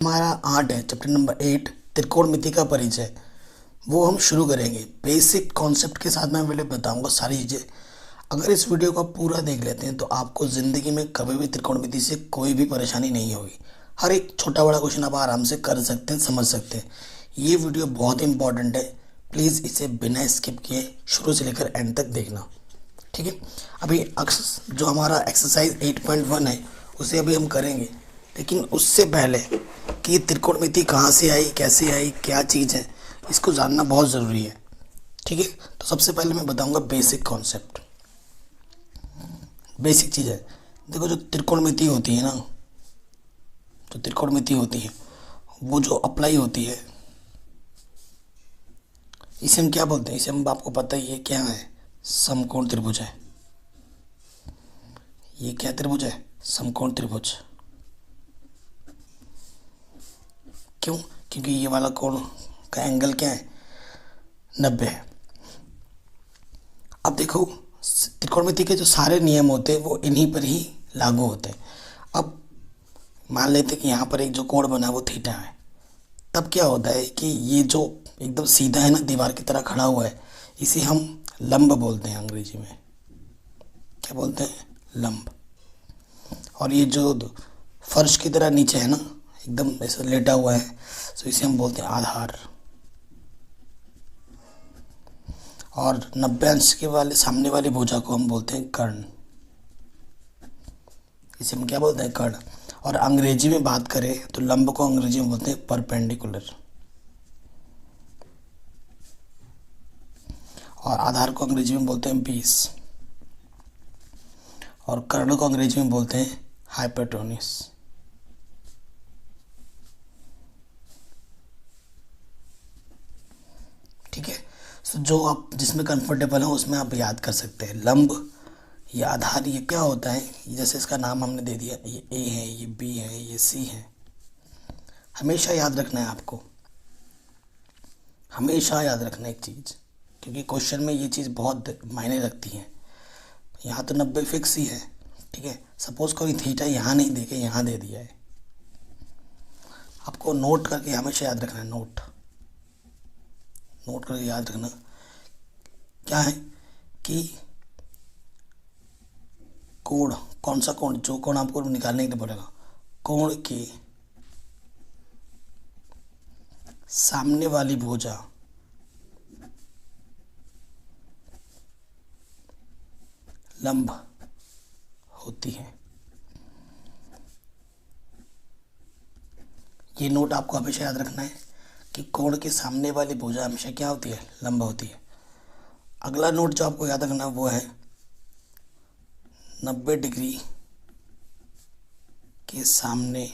हमारा 8 है, chapter number 8 त्रिकोणमिति का परिचय। वो हम शुरू करेंगे बेसिक कॉन्सेप्ट के साथ। मैं पहले बताऊंगा सारी चीज़ें। अगर इस वीडियो को आप पूरा देख लेते हैं तो आपको ज़िंदगी में कभी भी त्रिकोणमिति से कोई भी परेशानी नहीं होगी। हर एक छोटा बड़ा क्वेश्चन आप आराम से कर सकते हैं, समझ सकते हैं। ये वीडियो बहुत इंपॉर्टेंट है, प्लीज़ इसे बिना स्किप किए शुरू से लेकर एंड तक देखना, ठीक है। अभी जो हमारा एक्सरसाइज 8.1 है उसे अभी हम करेंगे, लेकिन उससे पहले कि त्रिकोणमिति कहाँ से आई, कैसे आई, क्या चीज़ है, इसको जानना बहुत ज़रूरी है, ठीक है। तो सबसे पहले मैं बताऊंगा बेसिक कॉन्सेप्ट। बेसिक चीज़ है, देखो जो त्रिकोणमिति होती है ना, जो त्रिकोणमिति होती है वो जो अप्लाई होती है, इसे हम क्या बोलते हैं? इसे हम, आपको पता ही है क्या है, समकोण त्रिभुज है। ये क्या त्रिभुज है? समकोण त्रिभुज। क्यों? क्योंकि ये वाला कोण का एंगल क्या है? 90 है। अब देखो, त्रिकोणमिति के जो सारे नियम होते हैं वो इन्हीं पर ही लागू होते हैं। अब मान लेते हैं कि यहाँ पर एक जो कोण बना है वो थीटा है। तब क्या होता है कि ये जो एकदम सीधा है ना, दीवार की तरह खड़ा हुआ है, इसे हम लंब बोलते हैं अंग्रेजी में। क्या बोलते हैं? लंब। और ये जो फर्श की तरह नीचे है ना, एकदम ऐसा लेटा हुआ है, तो इसे हम बोलते हैं आधार। और 90 अंश के वाले सामने वाली भुजा को हम बोलते हैं कर्ण। इसे हम क्या बोलते हैं? कर्ण। और अंग्रेजी में बात करें तो लंब को अंग्रेजी में बोलते हैं परपेंडिकुलर। और आधार को अंग्रेजी में बोलते हैं बेस। और कर्ण को अंग्रेजी में बोलते हैं हाइपोटेन्यूज। ठीक है। तो जो आप जिसमें कंफर्टेबल हो उसमें आप याद कर सकते हैं। लंब या आधार ये क्या होता है? जैसे इसका नाम हमने दे दिया, ये ए है, ये बी है, ये सी है। हमेशा याद रखना है आपको, हमेशा याद रखना एक चीज़, क्योंकि क्वेश्चन में ये चीज़ बहुत मायने रखती है। यहाँ तो 90 फिक्स ही है, ठीक है। सपोज कोई थीटा यहाँ नहीं दे के यहाँ दे दिया है, आपको नोट करके हमेशा याद रखना है। नोट करके याद रखना क्या है कि कोण, कौन सा कोण, जो कोण आपको निकालने के लिए पड़ेगा, कोण के सामने वाली भुजा लंब होती है। ये नोट आपको हमेशा याद रखना है कि कोण के सामने वाली भुजा हमेशा क्या होती है? लंब होती है। अगला नोट जो आपको याद रखना है वो है 90 डिग्री के सामने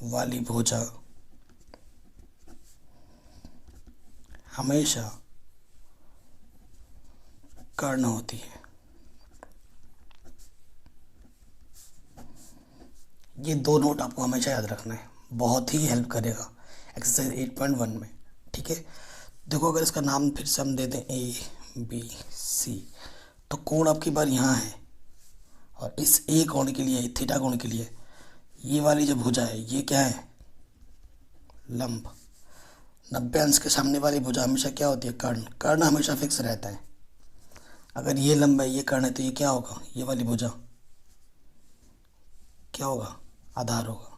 वाली भुजा हमेशा कर्ण होती है। ये दो नोट आपको हमेशा याद रखना है, बहुत ही हेल्प करेगा एक्सरसाइज 8.1 में, ठीक है। देखो, अगर इसका नाम फिर से हम दे दें ए बी सी, तो कोण आपकी बार यहाँ है, और इस ए कोण के लिए, थीटा कोण के लिए ये वाली जो भुजा है ये क्या है? लंब। 90 अंश के सामने वाली भुजा हमेशा क्या होती है? कर्ण। कर्ण हमेशा फिक्स रहता है। अगर ये लंब है, ये कर्ण है, तो ये क्या होगा? ये वाली भुजा क्या होगा? आधार होगा।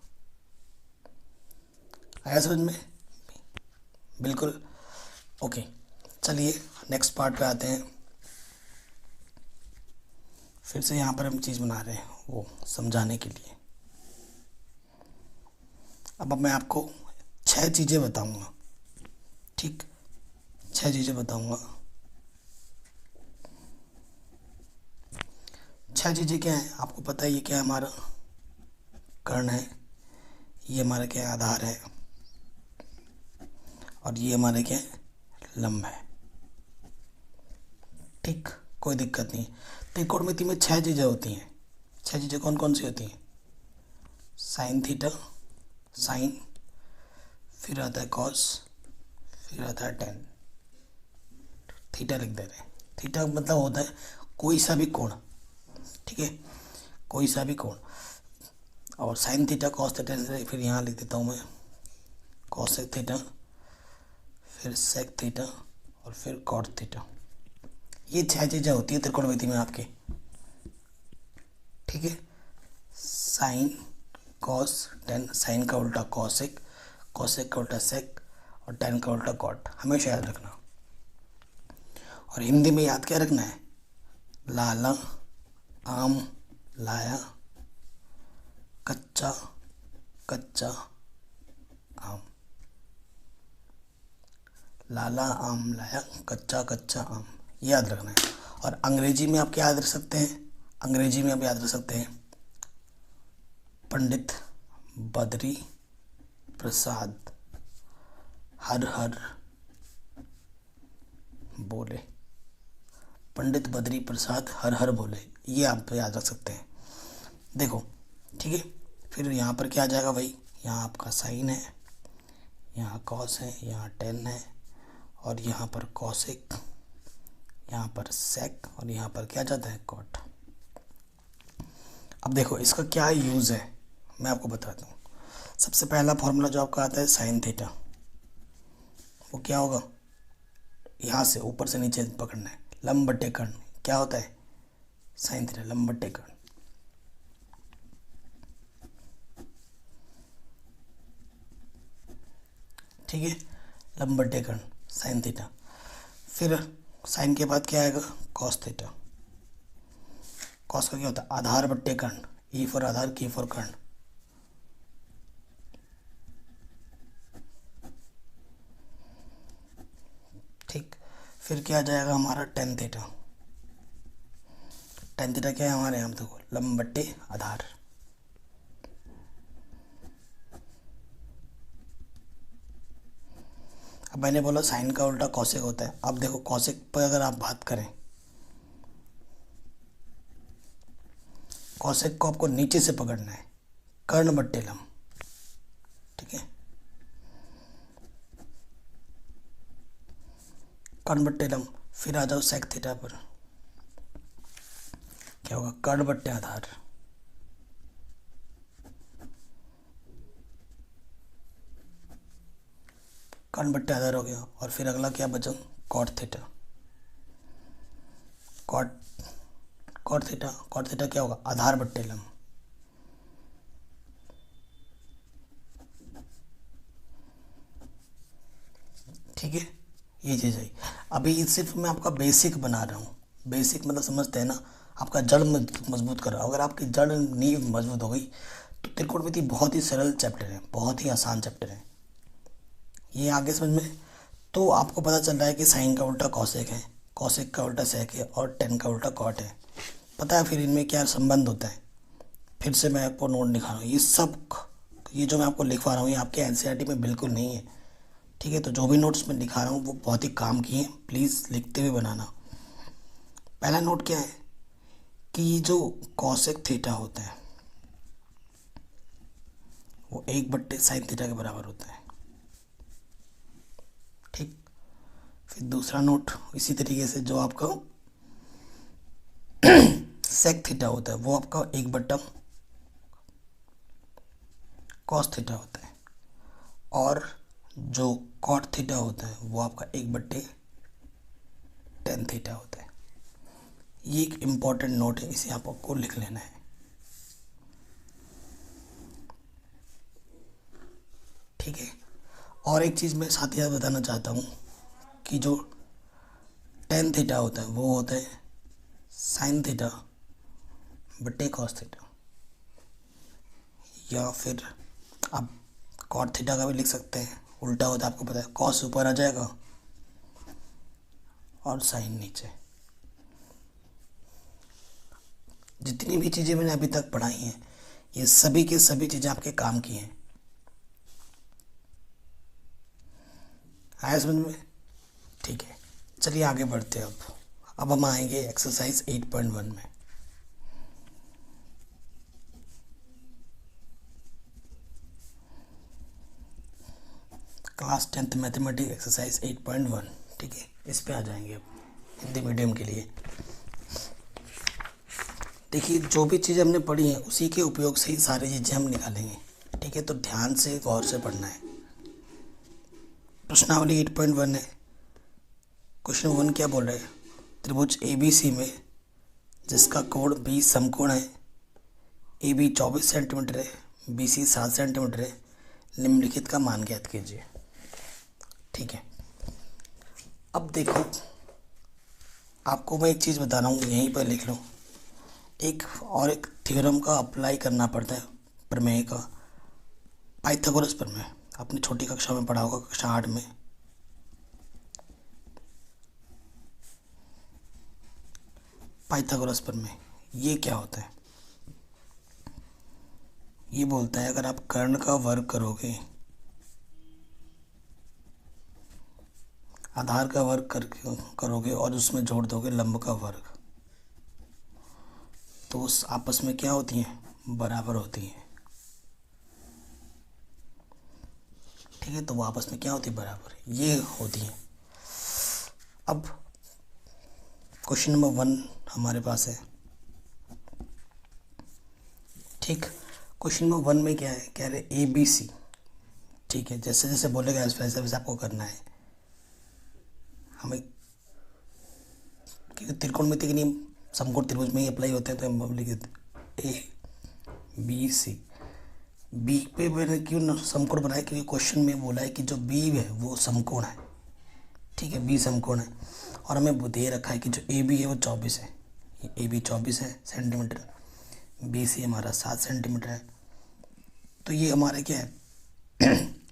आया समझ में? बिल्कुल ओके। चलिए नेक्स्ट पार्ट पे आते हैं। फिर से यहाँ पर हम चीज़ बना रहे हैं वो समझाने के लिए। अब मैं आपको 6 चीज़ें बताऊंगा, ठीक? 6 चीज़ें बताऊंगा। 6 चीज़ें क्या है आपको पता है? ये क्या है? हमारा कर्ण है, ये हमारा क्या है? आधार है, और ये हमारा क्या है? लंब है, ठीक। कोई दिक्कत नहीं। त्रिकोणमिति में 6 चीज़ें होती हैं। 6 चीज़ें कौन कौन सी होती हैं? साइन थीटा, साइन, फिर आता है कॉस, फिर आता है टेन। थीटा लिख दे रहे हैं। थीटा मतलब होता है कोई सा भी कोण, ठीक है, कोई सा भी कोण। और साइन थीटा कॉस थीटा, फिर यहाँ लिख देता हूँ मैं कॉसेक थीटा, फिर सेक थीटा और फिर कॉट थीटा। ये 6 चीज़ें होती है त्रिकोणमिति में आपके, ठीक है। साइन, कॉस, टेन, साइन का उल्टा कॉसेक, कॉसेक का उल्टा सेक और टेन का उल्टा कॉट, हमेशा याद रखना। और हिंदी में याद क्या रखना है, लाला, आम, लाया, कच्चा, कच्चा, आम। लाला, आम, लाया, कच्चा, कच्चा, आम, याद रखना है। और अंग्रेजी में आप क्या याद रख सकते हैं, अंग्रेजी में आप याद रख सकते हैं पंडित बद्री प्रसाद हर हर बोले। पंडित बद्री प्रसाद हर हर बोले, ये आप याद रख सकते हैं। देखो, ठीक है। फिर यहाँ पर क्या आ जाएगा भाई, यहाँ आपका साइन है, यहाँ कॉस है, यहाँ टेन है और यहाँ पर कॉसेक, यहाँ पर सेक और यहाँ पर क्या जाता है, कॉट। अब देखो इसका क्या यूज़ है, मैं आपको बताता हूँ। सबसे पहला फॉर्मूला जो आपका आता है साइन थीटा, वो क्या होगा, यहाँ से ऊपर से नीचे पकड़ना है, लंब बटे कर्ण, क्या होता है साइन थीटा, लंब बटे कर्ण। ठीक है, लंब बटे कर्ण साइन थीटा। फिर साइन के बाद क्या आएगा, कॉस थीटा। कॉस का क्या होता है, आधार बट्टे कर्ण, ई फॉर आधार, के फॉर कर्ण। ठीक, फिर क्या आ जाएगा हमारा टेन थीटा। टेन थीटा क्या है हमारे यहाँ, देखो लंब बट्टे आधार। अब मैंने बोला साइन का उल्टा कॉसेक होता है। अब देखो कॉसेक पर अगर आप बात करें, कॉसेक को आपको नीचे से पकड़ना है, कर्ण बट्टे लंब, ठीक है। कर्ण बट्टे लंब, फिर आ जाओ सेक थीटा पर, क्या होगा, कर्ण बट्टे आधार। कर्ण बट्टे आधार हो गया। और फिर अगला क्या बचा, कॉट थीटा। कॉट थीटा क्या होगा, आधार बट्टे लंब। ठीक है, ये चीज़ है। अभी सिर्फ मैं आपका बेसिक बना रहा हूँ। बेसिक मतलब समझते हैं ना, आपका जड़ मजबूत कर रहा हूँ। अगर आपकी जड़ नींव मजबूत हो गई तो त्रिकोणमिति बहुत ही सरल चैप्टर है, बहुत ही आसान चैप्टर है। ये आगे समझ में, तो आपको पता चल रहा है कि साइन का उल्टा कॉसेक है, कॉसेक का उल्टा सेक है और टेन का उल्टा कॉट है। पता है फिर इनमें क्या संबंध होता है। फिर से मैं आपको नोट दिखा रहा हूँ, ये सब, ये जो मैं आपको लिखवा रहा हूँ ये आपके एनसीईआरटी में बिल्कुल नहीं है, ठीक है। तो जो भी नोट्स मैं दिखा रहा हूँ वो बहुत ही काम की हैं, प्लीज़ लिखते हुए बनाना। पहला नोट क्या है कि जो कॉसेक थीटा होता है वो 1/sin थीटा के बराबर होता है, ठीक। फिर दूसरा नोट इसी तरीके से, जो आपका सेक थीटा होता है वो आपका 1/cos थीटा होता है, और जो कॉट थीटा होता है वो आपका 1/tan थीटा होता है। ये एक इम्पॉर्टेंट नोट है, इसे आपको लिख लेना है, ठीक है। और एक चीज़ मैं साथ ही साथ बताना चाहता हूँ कि जो tan थीटा होता है वो होता है साइन थीटा बटे कॉस थीटा, या फिर आप कॉट थीटा का भी लिख सकते हैं। उल्टा होता है, आपको पता है, कॉस ऊपर आ जाएगा और साइन नीचे। जितनी भी चीज़ें मैंने अभी तक पढ़ाई हैं ये सभी की सभी चीज़ें आपके काम की हैं। आया समझ में, ठीक है। चलिए आगे बढ़ते हैं। अब हम आएंगे एक्सरसाइज 8.1 में। क्लास 10th मैथमेटिक्स एक्सरसाइज 8.1, ठीक है। इस पे आ जाएंगे अब, हिंदी मीडियम के लिए। देखिए जो भी चीज़ हमने पढ़ी है उसी के उपयोग से ही सारी चीज़ें हम निकालेंगे। ठीक है, तो ध्यान से गौर से पढ़ना है। प्रश्नावली 8.1 है। क्वेश्चन 1 क्या बोल रहे हैं? त्रिभुज ABC में जिसका कोण B समकोण है, AB 24 सेंटीमीटर है, BC 7 सेंटीमीटर है, निम्नलिखित का मान ज्ञात कीजिए। ठीक है, अब देखो आपको मैं एक चीज़ बता रहा हूँ, यहीं पर लिख लो। एक थ्योरम का अप्लाई करना पड़ता है, प्रमेय का, पाइथागोरस प्रमेय। आपने छोटी कक्षा में पढ़ा होगा, कक्षा 8 में। पाइथागोरस प्रमेय ये क्या होता है? ये बोलता है अगर आप कर्ण का वर्ग करोगे, आधार का वर्ग करोगे और उसमें जोड़ दोगे लंब का वर्ग, तो उस आपस में क्या होती हैं? बराबर होती हैं। ठीक है, तो वो आपस में क्या होती है? बराबर, ये होती है। अब क्वेश्चन नंबर 1 हमारे पास है। ठीक, क्वेश्चन नंबर 1 में क्या है? कह रहे ABC। ठीक है, जैसे जैसे बोलेगा वैसे वैसे आपको करना है। हमें क्योंकि त्रिकोणमिति के नियम समकोण त्रिभुज में ही अप्लाई होते हैं, तो हम लिख देते ABC। बी पे मैंने क्यों समकोण बनाया? क्योंकि क्वेश्चन में बोला है कि जो बी है वो समकोण है। ठीक है, बी समकोण है और हमें दे रखा है कि जो AB है वो 24 है। AB 24 है सेंटीमीटर, BC हमारा 7 सेंटीमीटर है। तो ये हमारा क्या है?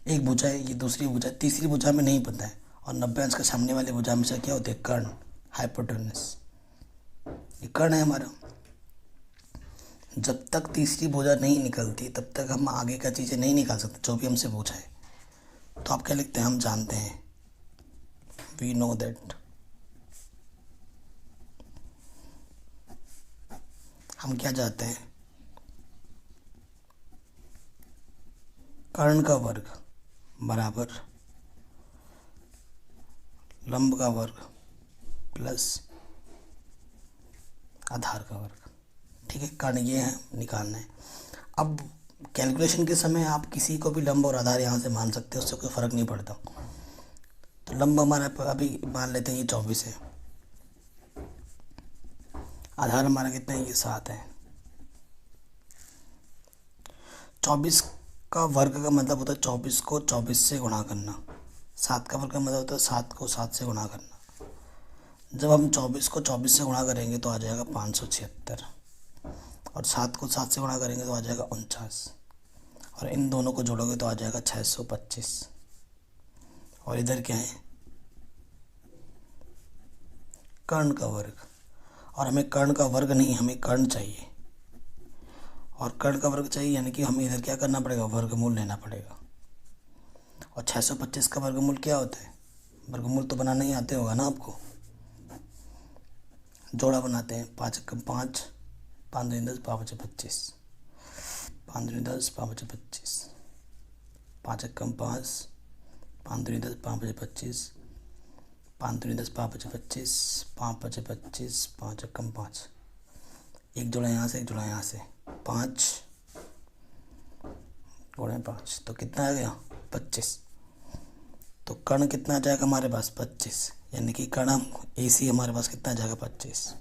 एक भुजा है, ये दूसरी भुजा, तीसरी भुजा में नहीं पता है। और 90 अंश का सामने वाले भुजा में से क्या होते हैं? कर्ण, हाइपोटेनस। ये कर्ण है हमारा। जब तक तीसरी भुजा नहीं निकलती तब तक हम आगे का चीज़ें नहीं निकाल सकते, जो भी हमसे पूछा है। तो आप क्या लिखते हैं? हम जानते हैं, वी नो दैट। हम क्या जानते हैं? कर्ण का वर्ग बराबर लंब का वर्ग प्लस आधार का वर्ग। ठीक है, कर्ण ये है, निकालना है। अब कैलकुलेशन के समय आप किसी को भी लंब और आधार यहाँ से मान सकते हैं, उससे कोई फ़र्क नहीं पड़ता। तो लंब हमारा अभी मान लेते हैं ये 24 है, आधार हमारा कितना है? ये 7 है। 24 का वर्ग का मतलब होता है 24 को 24 से गुणा करना। 7 का वर्ग का मतलब होता है 7 को 7 से गुणा करना। जब हम 24 को 24 से गुणा करेंगे तो आ जाएगा 576, और 7 को 7 से गुणा करेंगे तो आ जाएगा 49, और इन दोनों को जोड़ोगे तो आ जाएगा 625। और इधर क्या है? कर्ण का वर्ग। और हमें कर्ण का वर्ग नहीं, हमें कर्ण चाहिए, और कर्ण का वर्ग चाहिए, यानी कि हमें इधर क्या करना पड़ेगा? वर्गमूल लेना पड़ेगा। और 625 का वर्गमूल क्या होता है? वर्गमूल तो बनाना ही आते होगा ना आपको। जोड़ा बनाते हैं, 5 एकम 5, 5 दूनी 10, 5 पचे 25, 5 दूनी 10, 5 पचे 25, 5 एकम 5, 5 दूनी 10, 5 पचे 25, 5 दूनी 10, 5 पचे 25, 5 पचे 25, 5 एकम 5। एक जोड़ा यहाँ से, एक जोड़ा यहाँ से, 5 गुणे 5, तो कितना आ गया? 25। तो कर्ण कितना आ जाएगा हमारे पास? 25, यानी कि कर्ण AC हमारे पास कितना आ जाएगा? 25।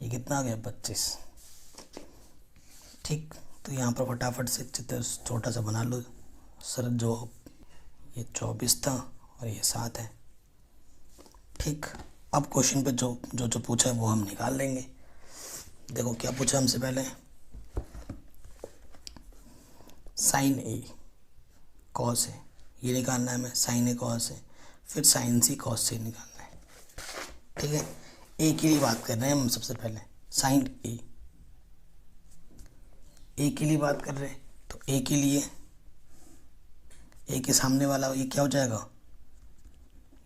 ये कितना आ गया? 25। ठीक, तो यहाँ पर फटाफट से चित्र छोटा सा बना लो सर। जो ये 24 था और ये 7 है। ठीक, अब क्वेश्चन पे जो जो जो पूछा है वो हम निकाल लेंगे। देखो क्या पूछा हमसे पहले? साइन A कॉस है, ये निकालना है हमें। साइन A कॉस है, फिर साइन C कॉस C निकालना है। ठीक है, A के लिए बात कर रहे हैं हम सबसे पहले। साइन A के लिए बात कर रहे हैं, तो A के लिए A के सामने वाला ये क्या हो जाएगा?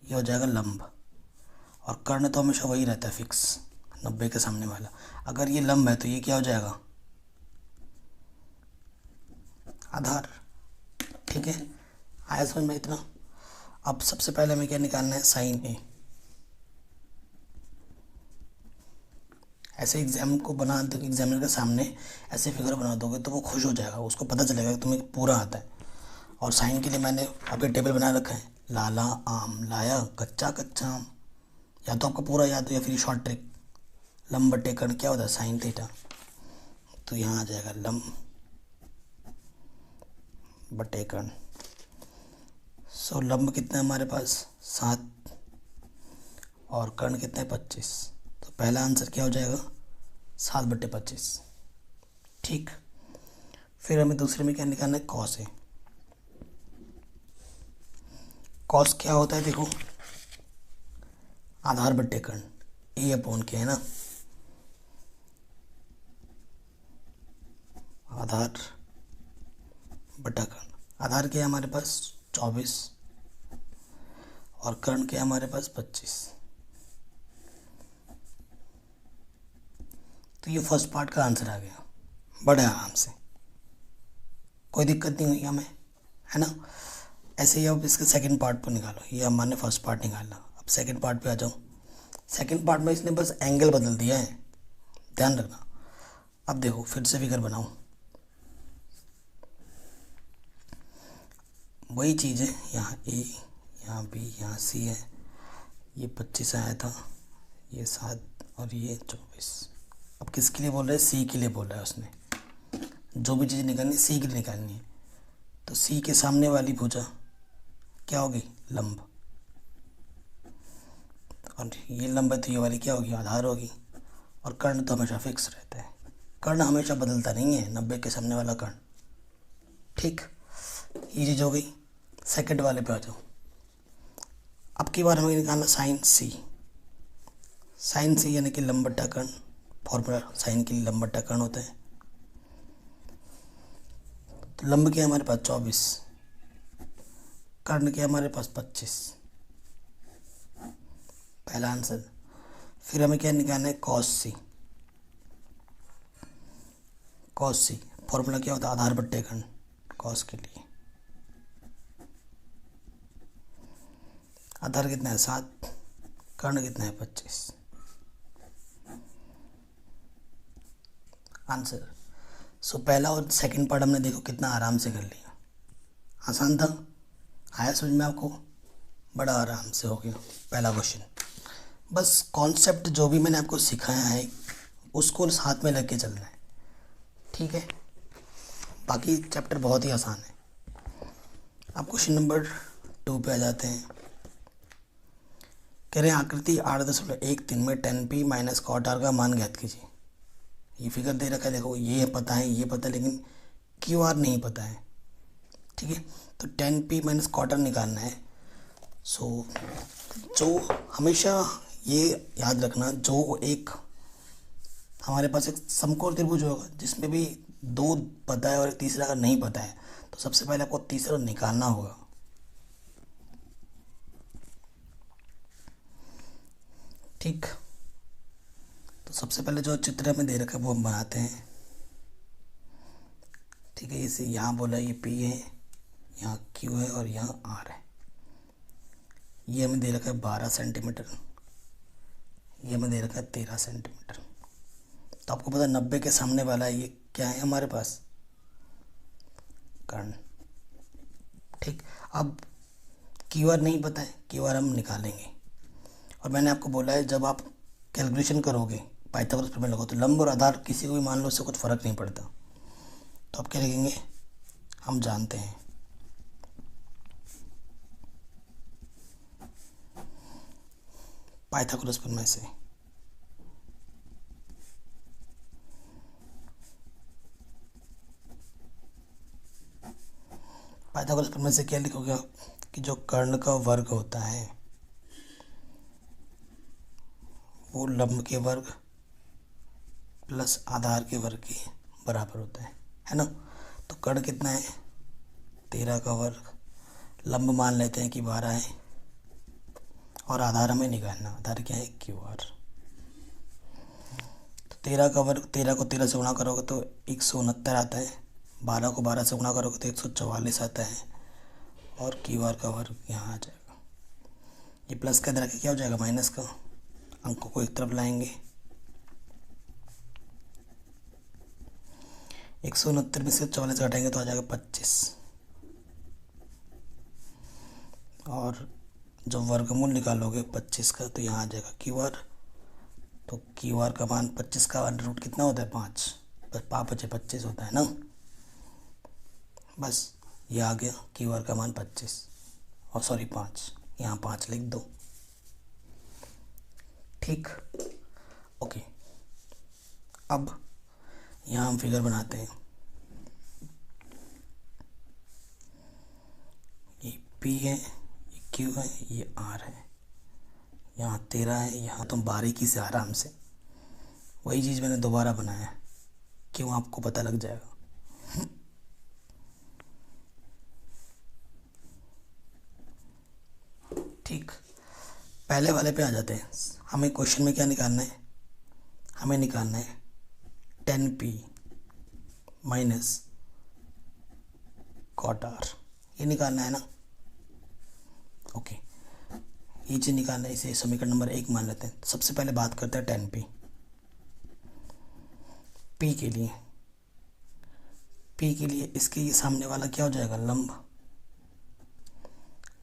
ये हो जाएगा लंब। और कर्ण तो हमेशा वही रहता है फिक्स, 90 के सामने वाला। अगर ये लंब है तो ये क्या हो जाएगा? आधार। ठीक है, आया समझ में इतना? अब सबसे पहले हमें क्या निकालना है? Sign A। ऐसे एग्जाम को बना दो, एग्जामिनर के सामने ऐसे फिगर बना दोगे तो वो खुश हो जाएगा, उसको पता चलेगा कि तुम्हें पूरा आता है। और साइन के लिए मैंने अभी टेबल बना रखा है, लाला आम लाया कच्चा कच्चा आम। या तो आपको पूरा याद हो या फिर शॉर्ट ट्रिक, लंब बटे कर्ण क्या होता है साइन थीटा। तो यहाँ आ जाएगा लंब बटे कर्ण। सो लंब कितना है हमारे पास 7 और कर्ण कितना है 25। तो पहला आंसर क्या हो जाएगा 7/25। ठीक, फिर हमें दूसरे में क्या निकालना है कॉस है। कॉस क्या होता है देखो, आधार बट्टे कर्ण A/K है ना, आधार बटा कर्ण। आधार क्या है हमारे पास 24 और कर्ण क्या है हमारे पास 25। तो ये फर्स्ट पार्ट का आंसर आ गया बड़े आराम से, कोई दिक्कत नहीं हुई हमें, है ना। ऐसे ही अब इसके सेकंड पार्ट पर निकालो, ये हमारे फर्स्ट पार्ट निकाला। अब सेकंड पार्ट पे आ जाओ। सेकंड पार्ट में इसने बस एंगल बदल दिया है, ध्यान रखना। अब देखो फिर से फिगर बनाओ, वही चीज़ है, यहाँ A यहाँ B यहाँ C है। ये 25 आया था, ये 7 और ये 24। अब किसके लिए बोल रहा है C के लिए बोल रहा है उसने। जो भी चीज़ निकालनी है C के लिए निकालनी है। तो C के सामने वाली भुजा क्या होगी लंब, और ये लंब है तो ये वाली क्या होगी आधार होगी। और कर्ण तो हमेशा फिक्स रहता है, कर्ण हमेशा बदलता नहीं है, 90 के सामने वाला कर्ण। ठीक, ये चीज़ हो गई। सेकंड वाले पे आ जाओ। अब की बार हमें निकालना साइन C। साइन C यानी कि लंब बट्टा कर्ण, फॉर्मूला साइन के लिए लंब बट्टा कर्ण होता है। तो लंब क्या है हमारे पास 24, कर्ण क्या है हमारे पास 25, पहला आंसर। फिर हमें क्या निकालना है cos C। Cos C formula क्या होता है आधार बट्टे कर्ण कॉस के लिए। आधार कितना है 7, कर्ण कितना है 25, आंसर। सो पहला और सेकंड पार्ट हमने देखो कितना आराम से कर लिया, आसान था, आया समझ में आपको, बड़ा आराम से हो गया पहला क्वेश्चन। बस कॉन्सेप्ट जो भी मैंने आपको सिखाया है उसको साथ में लेके चलना है, ठीक है। बाकी चैप्टर बहुत ही आसान है। अब क्वेश्चन नंबर 2 पे आ जाते हैं। कह रहे हैं आकृति 8.13 में 10p माइनस कॉट आर का मान ज्ञात कीजिए। ये फिगर दे रखा है देखो, ये पता है ये पता है, लेकिन क्यू आर नहीं पता है, ठीक है। तो 10p माइनस कॉट आर निकालना है। सो जो हमेशा ये याद रखना, जो एक हमारे पास एक समकोण त्रिभुज होगा जिसमें भी 2 पता है और एक तीसरा अगर नहीं पता है, तो सबसे पहले आपको तीसरा निकालना होगा। ठीक, तो सबसे पहले जो चित्र हमें दे रखा है वो हम बनाते हैं, ठीक है। इसे यहाँ बोला ये P है, यहाँ Q है और यहाँ R है। ये हमें दे रखा है 12 सेंटीमीटर, ये हमें दे रखा है 13 सेंटीमीटर। तो आपको पता है 90 के सामने वाला है, ये क्या है हमारे पास कर्ण। ठीक, अब क्यू आर नहीं पता है, क्यू आर हम निकालेंगे। और मैंने आपको बोला है जब आप कैलकुलेशन करोगे पाइथागोरस प्रमेय लगाओ तो लंब और आधार किसी को भी मान लो, उससे कुछ फ़र्क नहीं पड़ता। तो आप क्या लिखेंगे, हम जानते हैं पाइथागोरस प्रमेय से पाइथागोरस प्रमेय से क्या लिखोगे कि जो कर्ण का वर्ग होता है वो लंब के वर्ग प्लस आधार के वर्ग के बराबर होता है ना। तो कर्ण कितना है 13 का वर्ग, लंब मान लेते हैं कि 12 है, और आधार हमें निकालना, आधार क्या है क्यू आर। तो 13 का वर्ग, 13 को 13 से गुणा करोगे तो 169 आता है, 12 को 12 से गुणा करोगे तो 144 आता है, और क्यू आर का वर्ग यहाँ आ जाएगा। ये प्लस का इधर आके क्या हो जाएगा माइनस का, अंकों को एक तरफ लाएंगे 169 में से 44 घटाएंगे तो आ जाएगा 25, और जब वर्गमूल निकालोगे 25 का तो यहाँ आ जाएगा क्यू आर। तो क्यू आर का मान 25 का अंडर रूट कितना होता है 5, बस 5×5 = 25 होता है ना। बस ये आ गया क्यू आर का मान 25, और सॉरी 5, यहाँ 5 लिख दो। ठीक, ओके। अब यहाँ हम फिगर बनाते हैं। ये P है, ये Q है, ये R है, यहाँ 13 है। यहाँ तुम बारीकी से आराम से वही चीज़ मैंने दोबारा बनाया है, क्यों आपको पता लग जाएगा। ठीक, पहले वाले पे आ जाते हैं। हमें क्वेश्चन में क्या निकालना है, हमें निकालना है 10P माइनस कॉट R, ये निकालना है ना। ओके, ये चीज़ निकालना है, इसे समीकरण नंबर 1 मान लेते हैं। सबसे पहले बात करते हैं 10P। P के लिए, P के लिए इसके ये सामने वाला क्या हो जाएगा, लंब।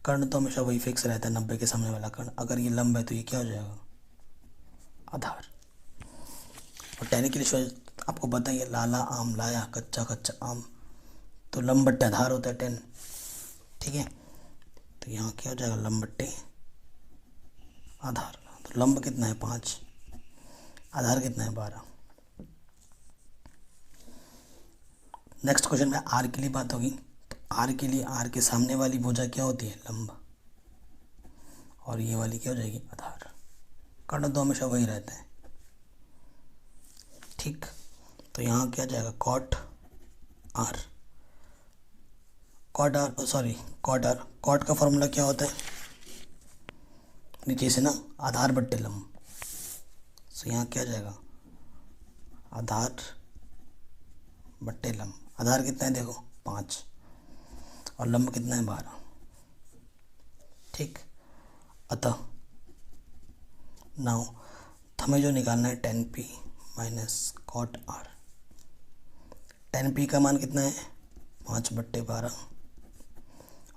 कर्ण तो हमेशा वही फिक्स रहता है, 90 के सामने वाला कर्ण। अगर ये लंब है तो ये क्या हो जाएगा, आधार। और 10 के लिए आपको पता ही है, लाला आम लाया, कच्चा कच्चा आम, तो लंब बट्टे आधार होता है 10। ठीक है, तो यहाँ क्या हो जाएगा, लंब बट्टे आधार। तो लंब कितना है 5, आधार कितना है 12। नेक्स्ट क्वेश्चन में आर के लिए बात होगी। तो आर के लिए, आर के सामने वाली भुजा क्या होती है, लंब, और ये वाली क्या हो जाएगी, आधार। कर्ण तो हमेशा वही रहता है। ठीक, तो यहाँ क्या जाएगा, cot R, cot R, sorry cot R. Cot का फॉर्मूला क्या होता है, नीचे से ना, आधार बट्टे लंब। सो यहाँ क्या जाएगा, आधार बट्टे लंब। आधार कितना है देखो 5, और लंब कितना है 12। ठीक, अतः नाउ हमें जो निकालना है 10P minus cot R. 10P का मान कितना है 5/12,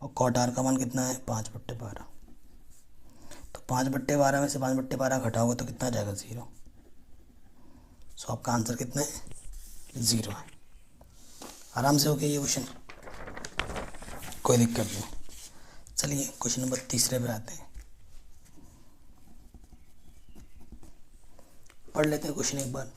और कॉट आर का मान कितना है 5/12। तो 5/12 में से 5/12 घटाओगे तो कितना जाएगा, 0। सो आपका आंसर कितना है, 0 है। आराम से हो गया ये क्वेश्चन, कोई दिक्कत नहीं। चलिए क्वेश्चन नंबर 3 पे आते हैं, पढ़ लेते हैं क्वेश्चन एक बार।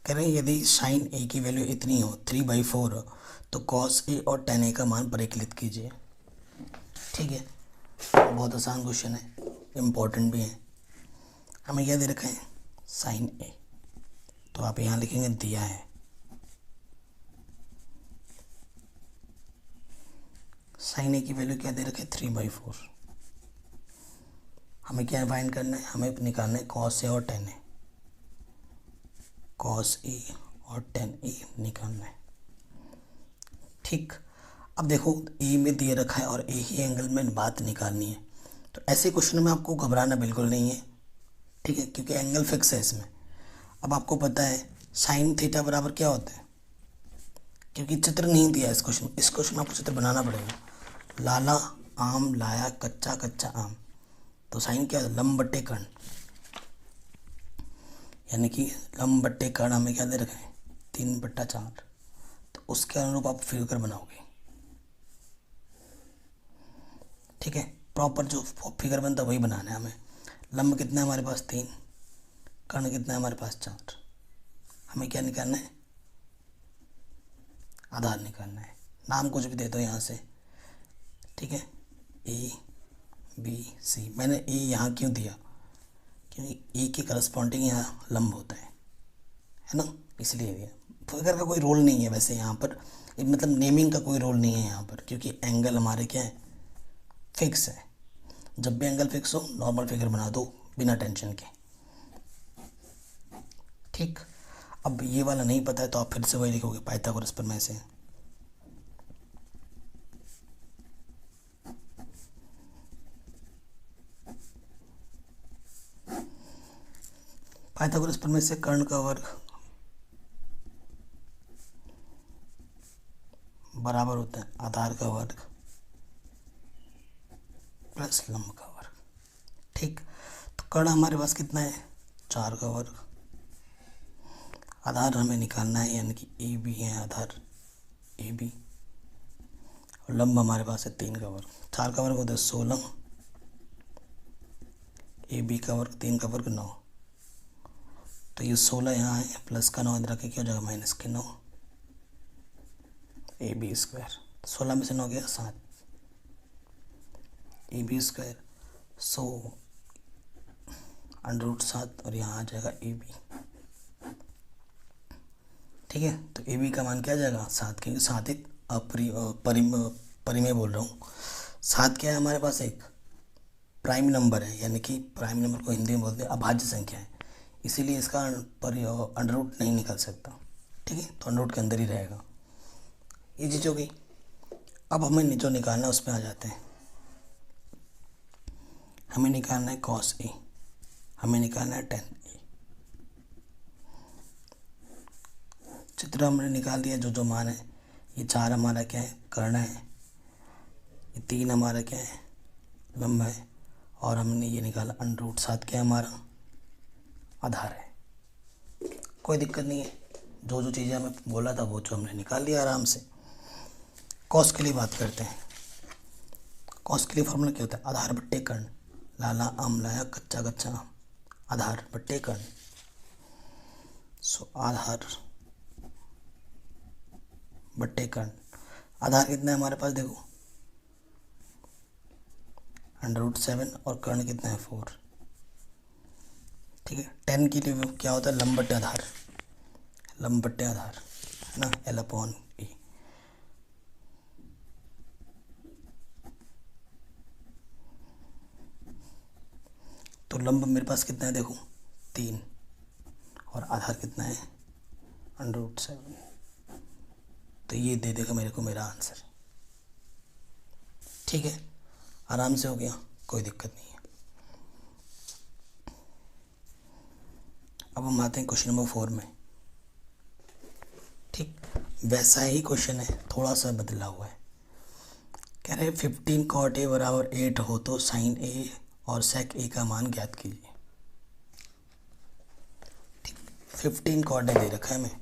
कह रहे हैं यदि साइन ए की वैल्यू इतनी हो 3/4 तो कॉस ए और tan ए का मान परिकलित कीजिए। ठीक है, बहुत आसान क्वेश्चन है, इम्पोर्टेंट भी है। हमें क्या दे रखा है, साइन ए, तो आप यहाँ लिखेंगे दिया है साइन ए की वैल्यू क्या दे रखे, 3/4। हमें क्या फाइंड करना है, हमें निकालना है कॉस ए और tan ए, कॉस ए और tan ए निकालना है। ठीक, अब देखो ए में दिए रखा है और ए ही एंगल में बात निकालनी है, तो ऐसे क्वेश्चन में आपको घबराना बिल्कुल नहीं है। ठीक है, क्योंकि एंगल फिक्स है इसमें। अब आपको पता है साइन थीटा बराबर क्या होता है, क्योंकि चित्र नहीं दिया इस क्वेश्चन में आपको चित्र बनाना पड़ेगा। लाला आम लाया, कच्चा कच्चा आम, तो साइन क्या है, लंब बट्टे कर्ण, यानी कि लंब बट्टे कर्ण हमें क्या दे रखा है, 3/4। तो उसके अनुरूप आप फिगर बनाओगे। ठीक है, प्रॉपर जो फिगर बनता है वही बनाना है हमें। लंब कितना है हमारे पास 3, कर्ण कितना है हमारे पास 4। हमें क्या निकालना है, आधार निकालना है। नाम कुछ भी दे दो यहाँ से। ठीक है, ए बी सी। मैंने ए यहाँ क्यों दिया, क्योंकि ए के करस्पॉन्डिंग यहाँ लंब होता है ना, इसलिए दिया। फिगर का कोई रोल नहीं है वैसे यहाँ पर, मतलब नेमिंग का कोई रोल नहीं है यहाँ पर, क्योंकि एंगल हमारे क्या है, फिक्स है। जब भी एंगल फिक्स हो नॉर्मल फिगर बना दो बिना टेंशन के। ठीक, अब ये वाला नहीं पता है तो आप फिर से वही लिखोगे, पाइथागोरस प्रमेय से। पाइथागोरस प्रमेय से कर्ण का वर्ग बराबर होता है आधार का वर्ग प्लस लंब का वर्ग। ठीक, तो कर्ण हमारे पास कितना है 4 का वर्ग, आधार हमें निकालना है यानी कि ए बी है आधार ए बी, और लंब हमारे पास है 3 का वर्ग। 4 का वर्ग होता है 16, ए बी का वर्ग 3 का वर्ग 9, तो ये 16 यहाँ है प्लस का 9 इधर रखे क्या हो जाएगा माइनस के 9 ए बी स्क्वायर। 16 में से 9 गया 7 ए बी स्क्वायर 100 √7 और यहाँ आ जाएगा ए बी। ठीक है, तो ए बी का मान क्या आ जाएगा 7, क्योंकि 7 एक परिमेय बोल रहा हूँ। 7 क्या है हमारे पास एक प्राइम नंबर है, यानी कि प्राइम नंबर को हिंदी में बोलते हैं अभाज्य संख्या है, इसीलिए इसका अंडर रूट नहीं निकल सकता। ठीक है, तो अंडर रूट के अंदर ही रहेगा। ये चीज़ हो गई। अब हमें जो निकालना है उसमें आ जाते हैं। हमें निकालना है कॉस ए, हमें निकालना है टेन ए। चित्र हमने निकाल दिया जो जो मान है। ये 4 हमारा क्या है कर्ण है, ये 3 हमारा क्या है लंब है, और हमने ये निकाला √7 क्या हमारा आधार है। कोई दिक्कत नहीं है, जो जो चीज़ें हमें बोला था वो जो हमने निकाल लिया आराम से। कॉस के लिए बात करते हैं। कॉस के लिए फॉर्मूला क्या होता है आधार बट्टे कर्ण, लाला आम लाया कच्चा कच्चा आम, आधार बट्टे कर्ण। सो आधार बट्टे कर्ण, आधार कितना है हमारे पास देखो √7 और कर्ण कितना है 4। ठीक है, 10 के लिए क्या होता है लंब बट्टे आधार, लंब बट्टे आधार है ना L/E। तो लंब मेरे पास कितना है देखो 3 और आधार कितना है √7, तो ये दे देगा मेरे को मेरा आंसर। ठीक है, आराम से हो गया, कोई दिक्कत नहीं है। अब हम आते हैं क्वेश्चन नंबर 4 में। ठीक, वैसा ही क्वेश्चन है, थोड़ा सा बदला हुआ है। कह रहे 15 cot A बराबर 8 हो तो साइन A और सेक A का मान ज्ञात कीजिए। ठीक, 15 cot A दे रखा है हमें,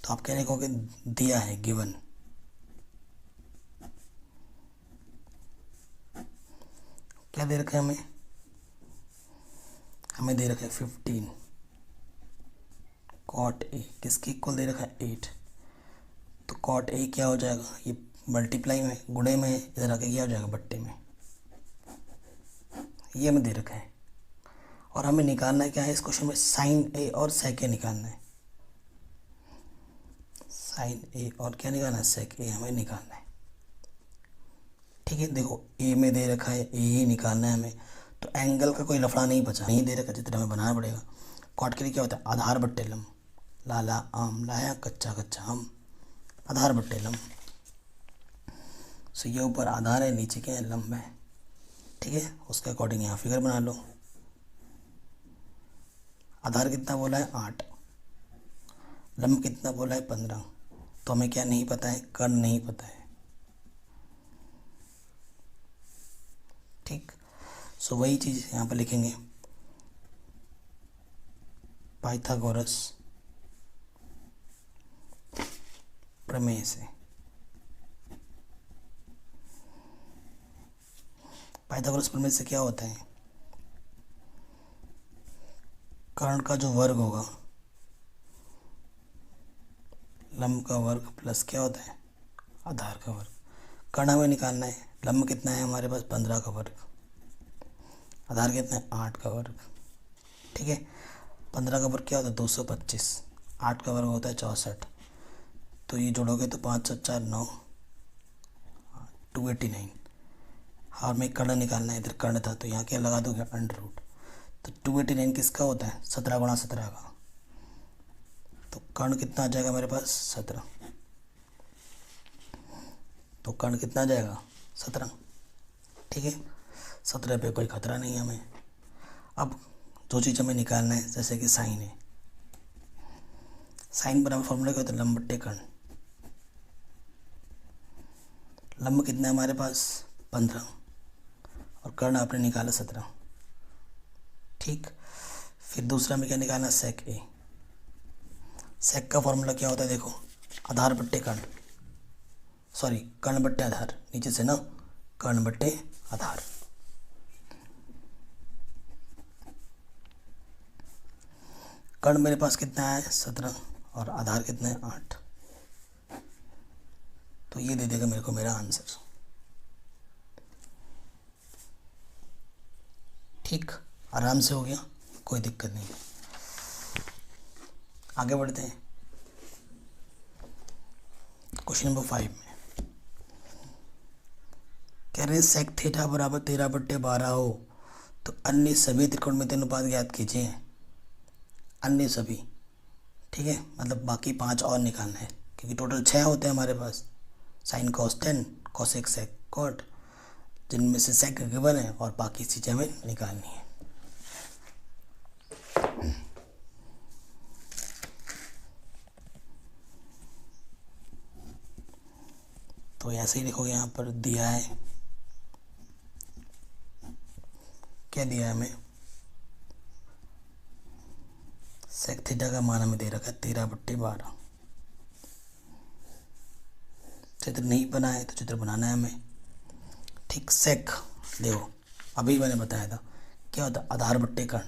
तो आप कहने कहोगे दिया है गिवन, क्या दे रखा है हमें, हमें दे रखा है 15 cot A, किसके इक्वल दे रखा है 8, तो cot A क्या हो जाएगा ये मल्टीप्लाई में गुणे में इधर आके क्या हो जाएगा बट्टे में, ये हमें दे रखा है। और हमें निकालना है क्या है इस क्वेश्चन में साइन A और सेक A निकालना है, साइन A और क्या निकालना है सेक A हमें निकालना है। ठीक है, देखो A में दे रखा है A ही निकालना है हमें, तो एंगल का कोई लफड़ा नहीं बचा, नहीं दे रखा चित्र हमें बनाना पड़ेगा। कॉट के लिए क्या होता है आधार बट्टे लंब, लाला आम लाया कच्चा कच्चा आम, आधार बट्टे लंब। सो ये ऊपर आधार है नीचे क्या है लंब है। ठीक है, उसके अकॉर्डिंग यहाँ फिगर बना लो। आधार कितना बोला है 8, लंब कितना बोला है 15, तो हमें क्या नहीं पता है कर्ण नहीं पता है। ठीक, सो वही चीज़ यहाँ पर लिखेंगे पाइथागोरस प्रमेय से। पाइथागोरस प्रमेय से क्या होता है कर्ण का जो वर्ग होगा लंब का वर्ग प्लस क्या होता है आधार का वर्ग। कर्ण हमें निकालना है, लंब कितना है हमारे पास 15 का वर्ग, आधार कितना है 8 का वर्ग। ठीक है, 15 का वर्ग क्या होता है 225, 8 का वर्ग होता है 64, तो ये जोड़ोगे तो 5 और 4 9 289। और में कर्ण निकालना है, इधर कर्ण था तो यहाँ क्या लगा दोगे अंडर रूट, तो 289 किसका होता है 17 गुणा 17 का, तो कर्ण कितना आ जाएगा मेरे पास 17, तो कर्ण कितना आ जाएगा 17। ठीक है, 17 पे कोई खतरा नहीं है हमें। अब जो चीज़ हमें निकालना है, जैसे कि साइन है, साइन बराबर फॉर्मूला क्या होता है, लंब बट्टे कर्ण। लंब कितना है हमारे पास 15 और कर्ण आपने निकाला 17। ठीक, फिर दूसरा में क्या निकालना, सेक ए। सेक का फॉर्मूला क्या होता है, देखो, आधार बट्टे कर्ण, सॉरी कर्ण बट्टे आधार, नीचे से ना, कर्ण बट्टे आधार। कर्ण मेरे पास कितना है 17 और आधार कितना है 8, तो ये दे देगा मेरे को मेरा आंसर। ठीक, आराम से हो गया, कोई दिक्कत नहीं। आगे बढ़ते हैं क्वेश्चन नंबर 5 में। कह रहे हैं सेक थीटा बराबर 13/12 हो तो अन्य सभी त्रिकोणमितीय अनुपात ज्ञात कीजिए। अन्य सभी, ठीक है, मतलब बाकी 5 और निकालना है, क्योंकि टोटल 6 होते हैं हमारे पास, sine cos tan, cosec sec cot, जिनमें से सेक गिवन है और बाकी चीज़ें हमें निकालनी है। तो ऐसे ही लिखोगे, यहाँ पर दिया है, क्या दिया है हमें, सेक थीटा का मान हमें दे रखा है 13/12। चित्र नहीं बना है तो चित्र बनाना है हमें। ठीक, सेक देखो, अभी मैंने बताया था क्या होता है, आधार बट्टे कर्ण,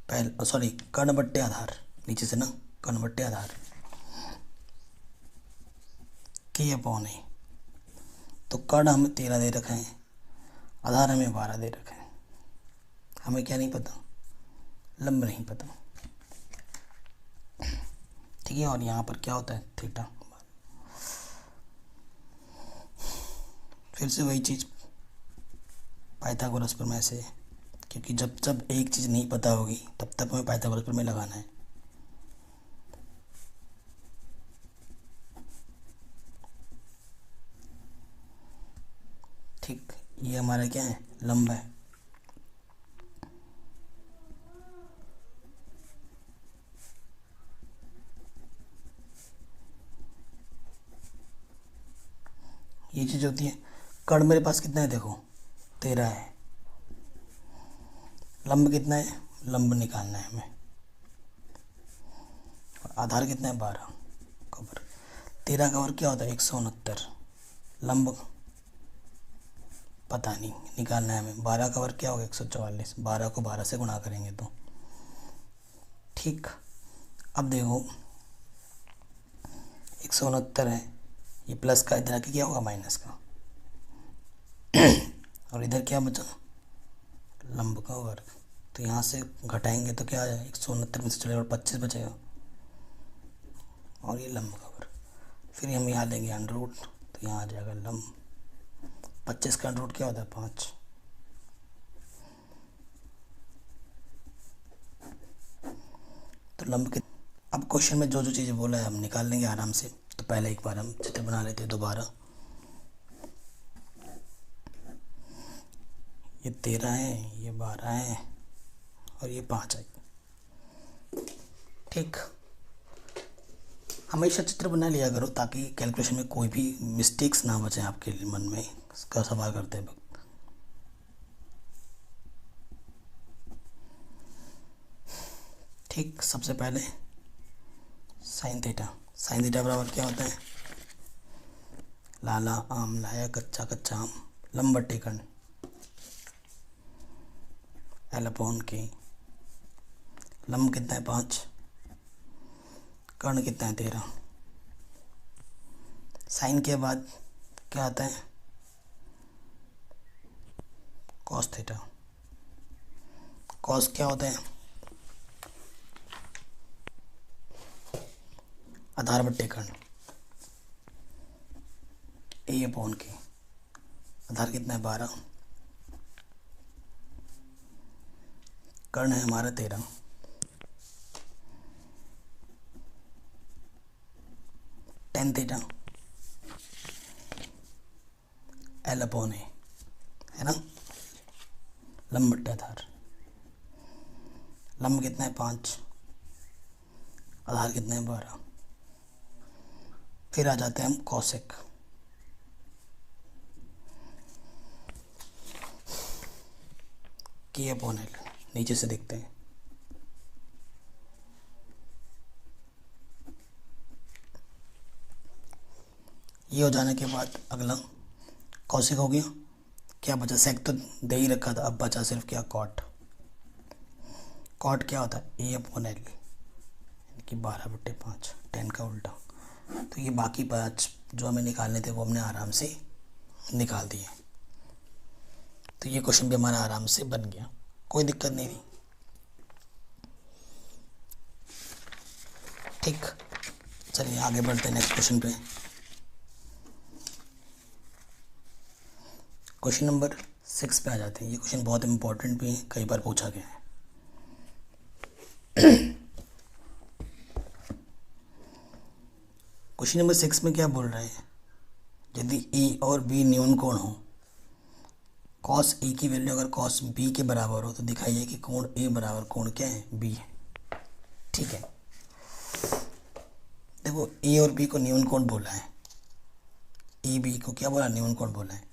पहले सॉरी कर्ण बट्टे आधार, नीचे से ना, कर्ण बट्टे आधार के अपॉन है। तो कर्ण हमें 13 दे रखे हैं, आधार हमें 12 दे रखे हैं, हमें क्या नहीं पता, लंब नहीं पता। ठीक है, और यहाँ पर क्या होता है थीटा। फिर से वही चीज़ पाइथागोरस प्रमेय से, क्योंकि जब जब एक चीज़ नहीं पता होगी तब तक हमें पाइथागोरस प्रमेय लगाना है। ठीक, ये हमारा क्या है, लंब है। ये चीज़ होती है। कर्ण मेरे पास कितना है, देखो 13 है। लंब कितना है, लंब निकालना है हमें, और आधार कितना है 12 कवर। 13 कवर क्या होता है 169, लंब पता नहीं, निकालना है हमें। 12 कवर क्या होगा 144, 12 को 12 से गुणा करेंगे तो। ठीक, अब देखो 169 है, ये प्लस का, इधर आके क्या होगा माइनस का, और इधर क्या बचा, लंब का वर्ग। तो यहाँ से घटाएंगे तो क्या आ जाएगा, 169 में से चलेगा और 25 बचेगा, और ये लंब का वर्ग। फिर हम यहाँ लेंगे अंडर रूट, तो यहाँ आ जाएगा लंब। 25 का अंडर रूट क्या होता है 5। तो लंब के, अब क्वेश्चन में जो जो चीज़ें बोला है हम निकाल लेंगे आराम से। तो पहले एक बार हम चित्र बना लेते हैं दोबारा। ये 13 है, ये 12 है, और ये 5 है। ठीक, हमेशा चित्र बना लिया करो ताकि कैलकुलेशन में कोई भी मिस्टेक्स ना बचे आपके मन में इसका सवाल करते वक्त। ठीक, सबसे पहले साइन थीटा। साइन थीटा बराबर क्या होता है, लाला आम लाया कच्चा कच्चा आम, लंब बट्टे कर्ण, एल अपॉन के। लंब कितना है 5, कर्ण कितना है 13। साइन के बाद क्या आता है कॉस थीटा। कॉस क्या होता है, आधार बट्टे कर्ण, ए अपॉन के। आधार कितना है 12, कर्ण है हमारा 13, टेन थीटा एल अपॉन ए, है ना, लंब बट्टे आधार। लंब कितना है 5, आधार कितना है 12। फिर आ जाते हैं हम कॉसेक। के अपॉन एल, नीचे से देखते हैं। ये हो जाने के बाद अगला कॉसेक हो गया। क्या बचा, सेक तो दे ही रखा था, अब बचा सिर्फ क्या, कॉट। कॉट क्या होता है, ए अपॉन एल, यानी कि 12/5, 10 का उल्टा। तो ये बाकी 5 जो हमें निकालने थे वो हमने आराम से निकाल दिए। तो ये क्वेश्चन भी हमारा आराम से बन गया, कोई दिक्कत नहीं थी। ठीक, चलिए आगे बढ़ते हैं नेक्स्ट क्वेश्चन पे। क्वेश्चन नंबर 6 पे आ जाते हैं। ये क्वेश्चन बहुत इंपॉर्टेंट भी है, कई बार पूछा गया है। क्वेश्चन नंबर 6 में क्या बोल रहे हैं, यदि ए और बी न्यून कोण हो, कॉस ए की वैल्यू अगर कॉस बी के बराबर हो तो दिखाइए कि कोण ए बराबर कोण क्या है, बी है। ठीक है, देखो ए और बी को न्यून कोण बोला है, ए बी को क्या बोला, न्यून कोण बोला है।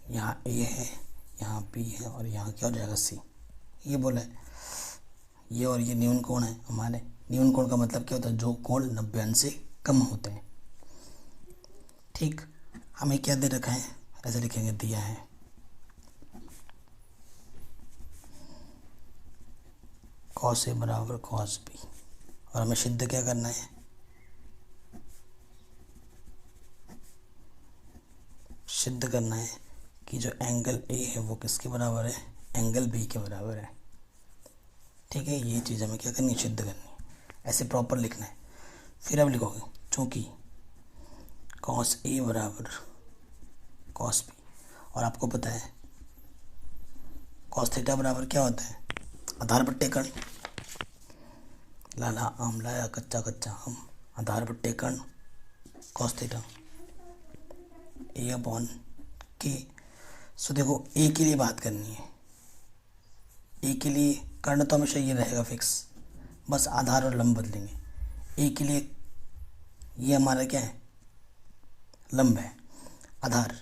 यहाँ ए है, यहाँ बी है और यहाँ क्या हो जाएगा सी, ये बोला है। ये और ये न्यून कोण है हमारे। न्यून कोण का मतलब क्या होता है, जो कोण 90 अंश से कम होते हैं। ठीक, हमें क्या दे रखा है, ऐसे लिखेंगे, दिया है कॉस ए बराबर कॉस बी, और हमें सिद्ध क्या करना है, सिद्ध करना है कि जो एंगल ए है वो किसके बराबर है, एंगल बी के बराबर है। ठीक है, ये चीज़ हमें क्या करनी है, सिद्ध करनी है। ऐसे प्रॉपर लिखना है। फिर अब लिखोगे चूँकि कॉस ए बराबर कॉस बी, और आपको पता है कॉस थीटा बराबर क्या होता है, आधार बट्टे कर्ण, लाला आम लाया कच्चा कच्चा आम, आधार बट्टे कर्ण कॉस थीटा, ए अपॉन के। सो देखो ए के लिए बात करनी है, ए के लिए कर्ण तो हमेशा ये रहेगा फिक्स, बस आधार और लंब बदलेंगे। ए के लिए ये हमारा क्या है, लंब है। आधार,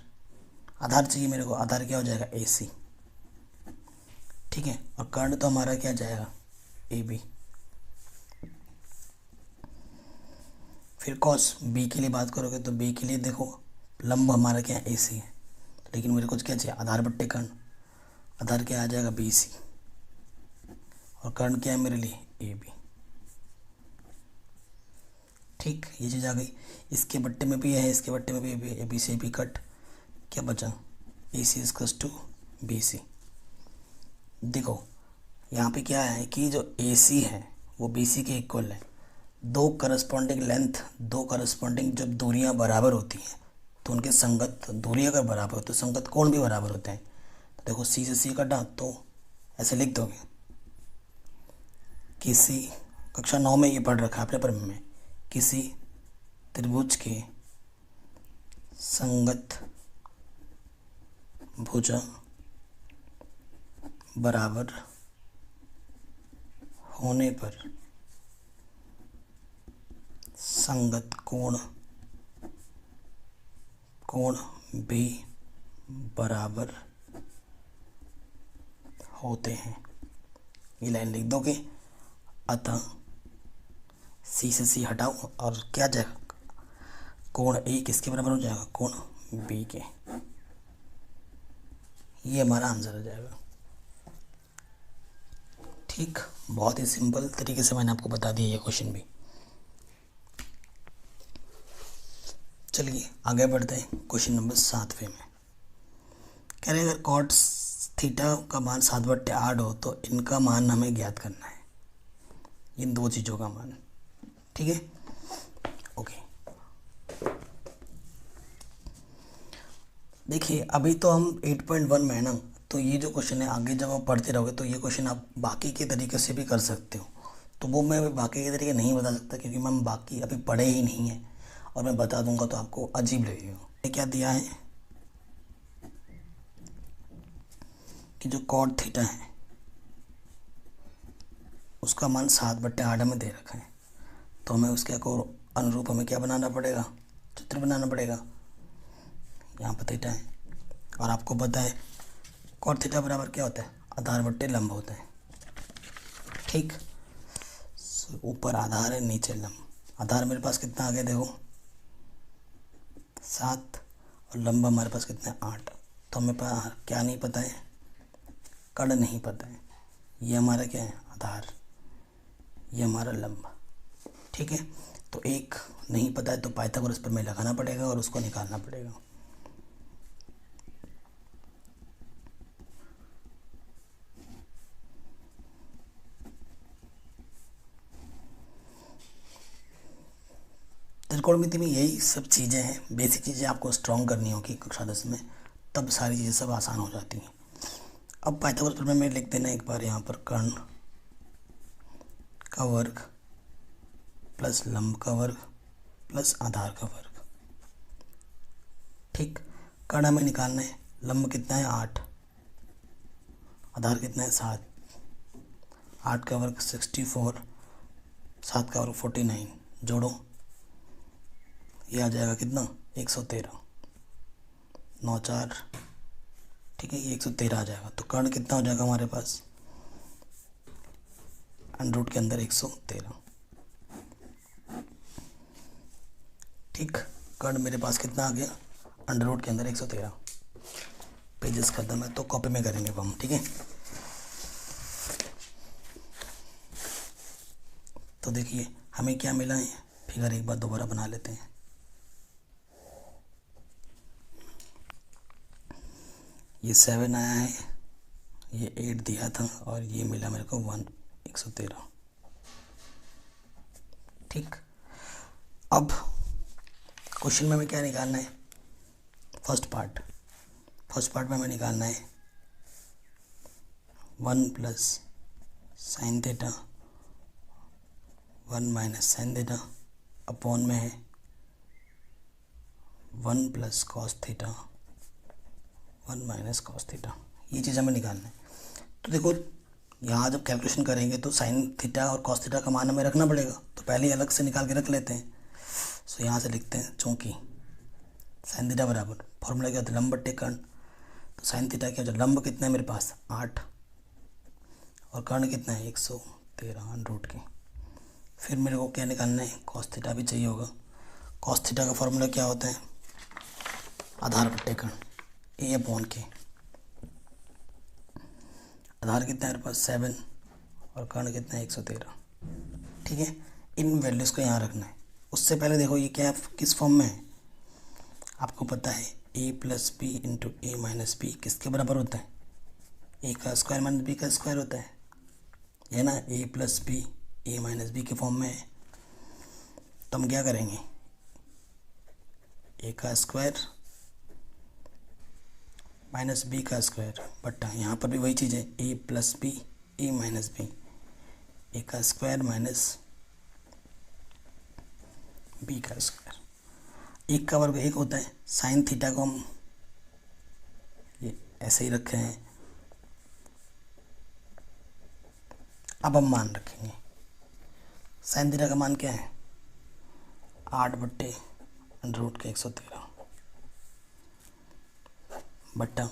आधार चाहिए मेरे को, आधार क्या हो जाएगा, ए सी। ठीक है, और कर्ण तो हमारा क्या जाएगा, ए बी। फिर कॉस बी के लिए बात करोगे तो बी के लिए देखो लंब हमारा क्या है, ए सी है, लेकिन मेरे को क्या चाहिए, आधार बट्टे कर्ण। आधार क्या आ जाएगा, बी सी, और कर्ण क्या है मेरे लिए, ए बी। ठीक, ये चीज़ आ गई। इसके बट्टे में भी है, इसके बट्टे में भी ए बी से भी कट, क्या बचा, ए सी इजकल्स टू बी सी। देखो यहाँ पे क्या है कि जो ए सी है वो बी सी के इक्वल है। दो करस्पॉन्डिंग लेंथ, दो करस्पॉन्डिंग जब दूरियाँ बराबर होती हैं तो उनके संगत दूरी अगर बराबर हो तो संगत कोण भी बराबर होते हैं। तो देखो सी से सी कटा तो ऐसे लिख दोगे, किसी कक्षा 9 में ये पढ़ रखा है आपने पर में, किसी त्रिभुज के संगत भुजा बराबर होने पर संगत कोण भी बराबर होते हैं। ये लाइन लिख दोगे, अतः सी से सी हटाओ और क्या जाएगा, कोण ए किसके बराबर हो जाएगा, कोण बी के। ये हमारा आंसर हो जाएगा। ठीक, बहुत ही सिंपल तरीके से मैंने आपको बता दिया ये क्वेश्चन भी। चलिए आगे बढ़ते हैं क्वेश्चन नंबर 7वें में। कह रहे अगर कॉट थीटा का मान 7/8 हो तो इनका मान हमें ज्ञात करना है, इन दो चीज़ों का मान। ठीक है, ओके। देखिए अभी तो हम 8.1 में है ना, तो ये जो क्वेश्चन है आगे जब आप पढ़ते रहोगे तो ये क्वेश्चन आप बाकी के तरीके से भी कर सकते हो। तो वो मैं अभी बाकी के तरीके नहीं बता सकता क्योंकि मैम बाकी अभी पढ़े ही नहीं है, और मैं बता दूंगा तो आपको अजीब लगेगा। क्या दिया है, कि जो कॉट थीटा है उसका मान 7/8 में दे रखा है, तो हमें उसके को अनुरूप हमें क्या बनाना पड़ेगा, चित्र बनाना पड़ेगा। यहाँ पर थीटा है और आपको पता है कॉट थीटा बराबर क्या होता है, आधार बट्टे लंब होता है। ठीक, ऊपर आधार है नीचे लंब। आधार मेरे पास कितना आ गया देखो 7 और लंब हमारे पास कितना है 8। तो हमें क्या नहीं पता है, कर्ण नहीं पता है। ये हमारा क्या है आधार, ये हमारा लंब। ठीक है, तो एक नहीं पता है तो पाइथागोरस पर में लगाना पड़ेगा और उसको निकालना पड़ेगा। त्रिकोणमिति में यही सब चीज़ें हैं, बेसिक चीज़ें आपको स्ट्रॉन्ग करनी होगी कक्षा 10 में, तब सारी चीज़ें सब आसान हो जाती हैं। अब पाइथागोरस प्रमेय में लिख देना एक बार यहाँ पर कर्ण का वर्ग प्लस लंब का वर्ग प्लस आधार का वर्ग। ठीक, कर्ण हमें निकालना है, लंब कितना है 8, आधार कितना है 7, 8 का वर्ग 64, 7 का वर्ग 49, जोड़ो ये आ जाएगा कितना 113, 9 4, ठीक है ये 113 आ जाएगा। तो कर्ण कितना हो जाएगा हमारे पास अंडर रूट के अंदर 113। ठीक, कर्ण मेरे पास कितना आ गया अंडर रूट के अंदर 113। पेजेस खत्म है तो कॉपी में करेंगे अब हम। ठीक है, तो देखिए हमें क्या मिला है, फिगर एक बार दोबारा बना लेते हैं। ये 7 आया है, ये 8 दिया था और ये मिला मेरे को 113। ठीक, अब क्वेश्चन में हमें क्या निकालना है, फर्स्ट पार्ट में हमें निकालना है 1 plus sine theta 1 minus sine theta upon में है 1 plus cos theta 1 minus cos theta. ये चीज़ हमें निकालना है। तो देखो यहाँ जब कैलकुलेशन करेंगे तो साइन थीटा और कॉस थीटा का मान हमें रखना पड़ेगा, तो पहले ही अलग से निकाल के रख लेते हैं। सो यहाँ से लिखते हैं चूँकि साइन थीटा बराबर फॉर्मूला क्या होता है लंब बट्टे कर्ण, तो साइन थीटा क्या हो जाए, लंब कितना है मेरे पास 8 और कर्ण कितना है 113 अंडर रूट के। फिर मेरे को क्या निकालना है, कॉस थीटा भी चाहिए होगा। कॉस थीटा का फॉर्मूला क्या होता है, आधार बट्टे कर्ण ए अपॉन के। आधार कितना है मेरे पास 7 और कर्ण कितना है 113। ठीक है, इन वैल्यूज़ को यहाँ रखना है। उससे पहले देखो ये क्या किस फॉर्म में है, आपको पता है a plus B into A minus B किसके बराबर होता है, ए का स्क्वायर माइनस बी का स्क्वायर होता है ना। a plus B A minus B के फॉर्म में है, तो हम क्या करेंगे ए का स्क्वायर माइनस बी का स्क्वायर बट्टा यहाँ पर भी वही चीज़ है A plus B A minus B, A का स्क्वायर माइनस बी का स्क्वायर। एक का वर्ग एक होता है, साइन थीटा को हम ये ऐसे ही रखे हैं। अब हम मान रखेंगे, साइन थीटा का मान क्या है 8/√113 बट्टा